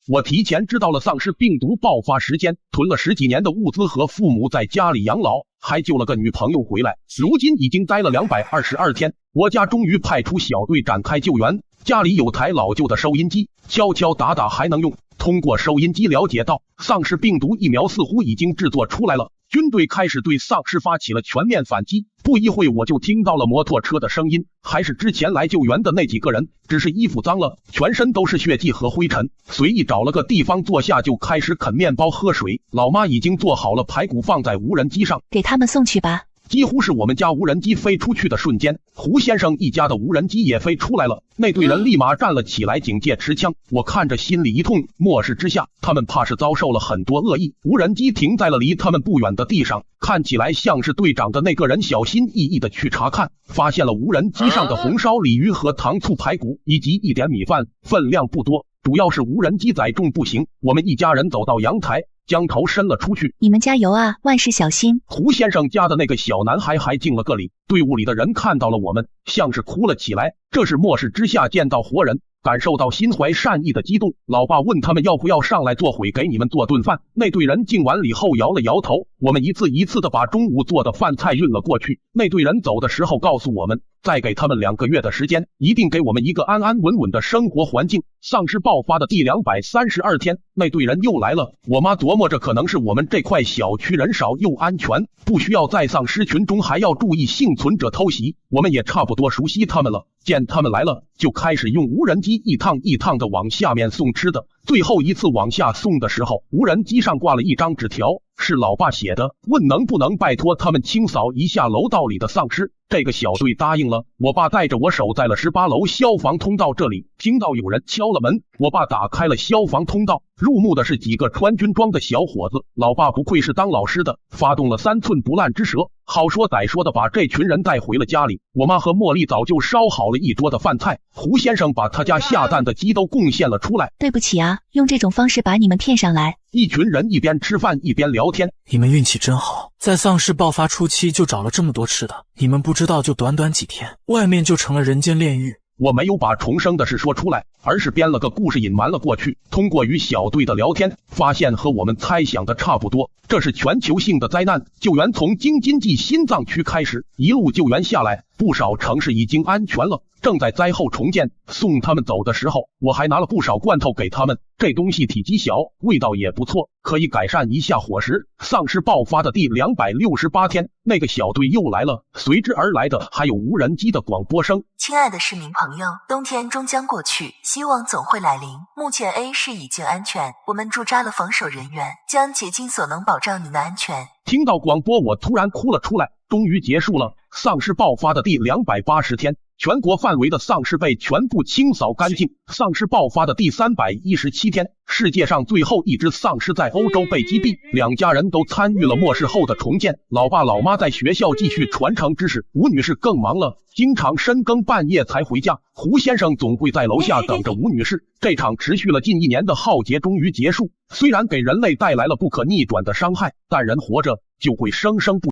我提前知道了丧尸病毒爆发时间，囤了10几年的物资和父母在家里养老，还救了个女朋友回来。如今已经待了222天，我家终于派出小队展开救援。家里有台老旧的收音机，敲敲打打还能用。通过收音机了解到，丧尸病毒疫苗似乎已经制作出来了，军队开始对丧尸发起了全面反击。不一会我就听到了摩托车的声音，还是之前来救援的那几个人，只是衣服脏了，全身都是血迹和灰尘，随意找了个地方坐下就开始啃面包喝水。老妈已经做好了排骨放在无人机上，给他们送去吧。几乎是我们家无人机飞出去的瞬间，胡先生一家的无人机也飞出来了。那队人立马站了起来，警戒持枪。我看着心里一痛，漠视之下，他们怕是遭受了很多恶意。无人机停在了离他们不远的地上，看起来像是队长的那个人小心翼翼的去查看，发现了无人机上的红烧鲤鱼和糖醋排骨，以及一点米饭，分量不多，主要是无人机载重不行。我们一家人走到阳台，将头伸了出去。你们加油啊，万事小心。胡先生家的那个小男孩还敬了个礼，队伍里的人看到了我们，像是哭了起来。这是漠视之下见到活人，感受到心怀善意的激动。老爸问他们要不要上来做会给你们做顿饭，那队人敬完礼后摇了摇头。我们一次一次的把中午做的饭菜运了过去。那队人走的时候告诉我们，再给他们2个月的时间，一定给我们一个安安稳稳的生活环境。丧尸爆发的第232天，那队人又来了。我妈琢磨着，可能是我们这块小区人少又安全，不需要在丧尸群中还要注意幸存者偷袭。我们也差不多熟悉他们了，见他们来了，就开始用无人机一趟一趟的往下面送吃的。最后一次往下送的时候，无人机上挂了一张纸条，是老爸写的，问能不能拜托他们清扫一下楼道里的丧尸。这个小队答应了。我爸带着我守在了18楼消防通道这里，听到有人敲了门，我爸打开了消防通道，入目的是几个穿军装的小伙子。老爸不愧是当老师的，发动了3寸不烂之舌，好说歹说的把这群人带回了家里。我妈和茉莉早就烧好了一桌的饭菜，胡先生把他家下蛋的鸡都贡献了出来。对不起啊，用这种方式把你们骗上来。一群人一边吃饭一边聊天。你们运气真好，在丧尸爆发初期就找了这么多吃的，你们不知道就短短几天，外面就成了人间炼狱。我没有把重生的事说出来，而是编了个故事隐瞒了过去。通过与小队的聊天，发现和我们猜想的差不多，这是全球性的灾难。救援从京津冀心脏区开始，一路救援下来，不少城市已经安全了，正在灾后重建。送他们走的时候，我还拿了不少罐头给他们，这东西体积小，味道也不错，可以改善一下伙食。丧尸爆发的第268天，那个小队又来了，随之而来的还有无人机的广播声。亲爱的市民朋友，冬天终将过去，希望总会来临。目前 A 市已经安全，我们驻扎了防守人员，将竭尽所能保障你的安全。听到广播，我突然哭了出来。终于结束了，丧尸爆发的第280天，全国范围的丧尸被全部清扫干净。丧尸爆发的第317天，世界上最后一只丧尸在欧洲被击毙，2家人都参与了末世后的重建。老爸老妈在学校继续传承知识，吴女士更忙了，经常深更半夜才回家。胡先生总会在楼下等着吴女士。这场持续了近1年的浩劫终于结束，虽然给人类带来了不可逆转的伤害，但人活着就会生生不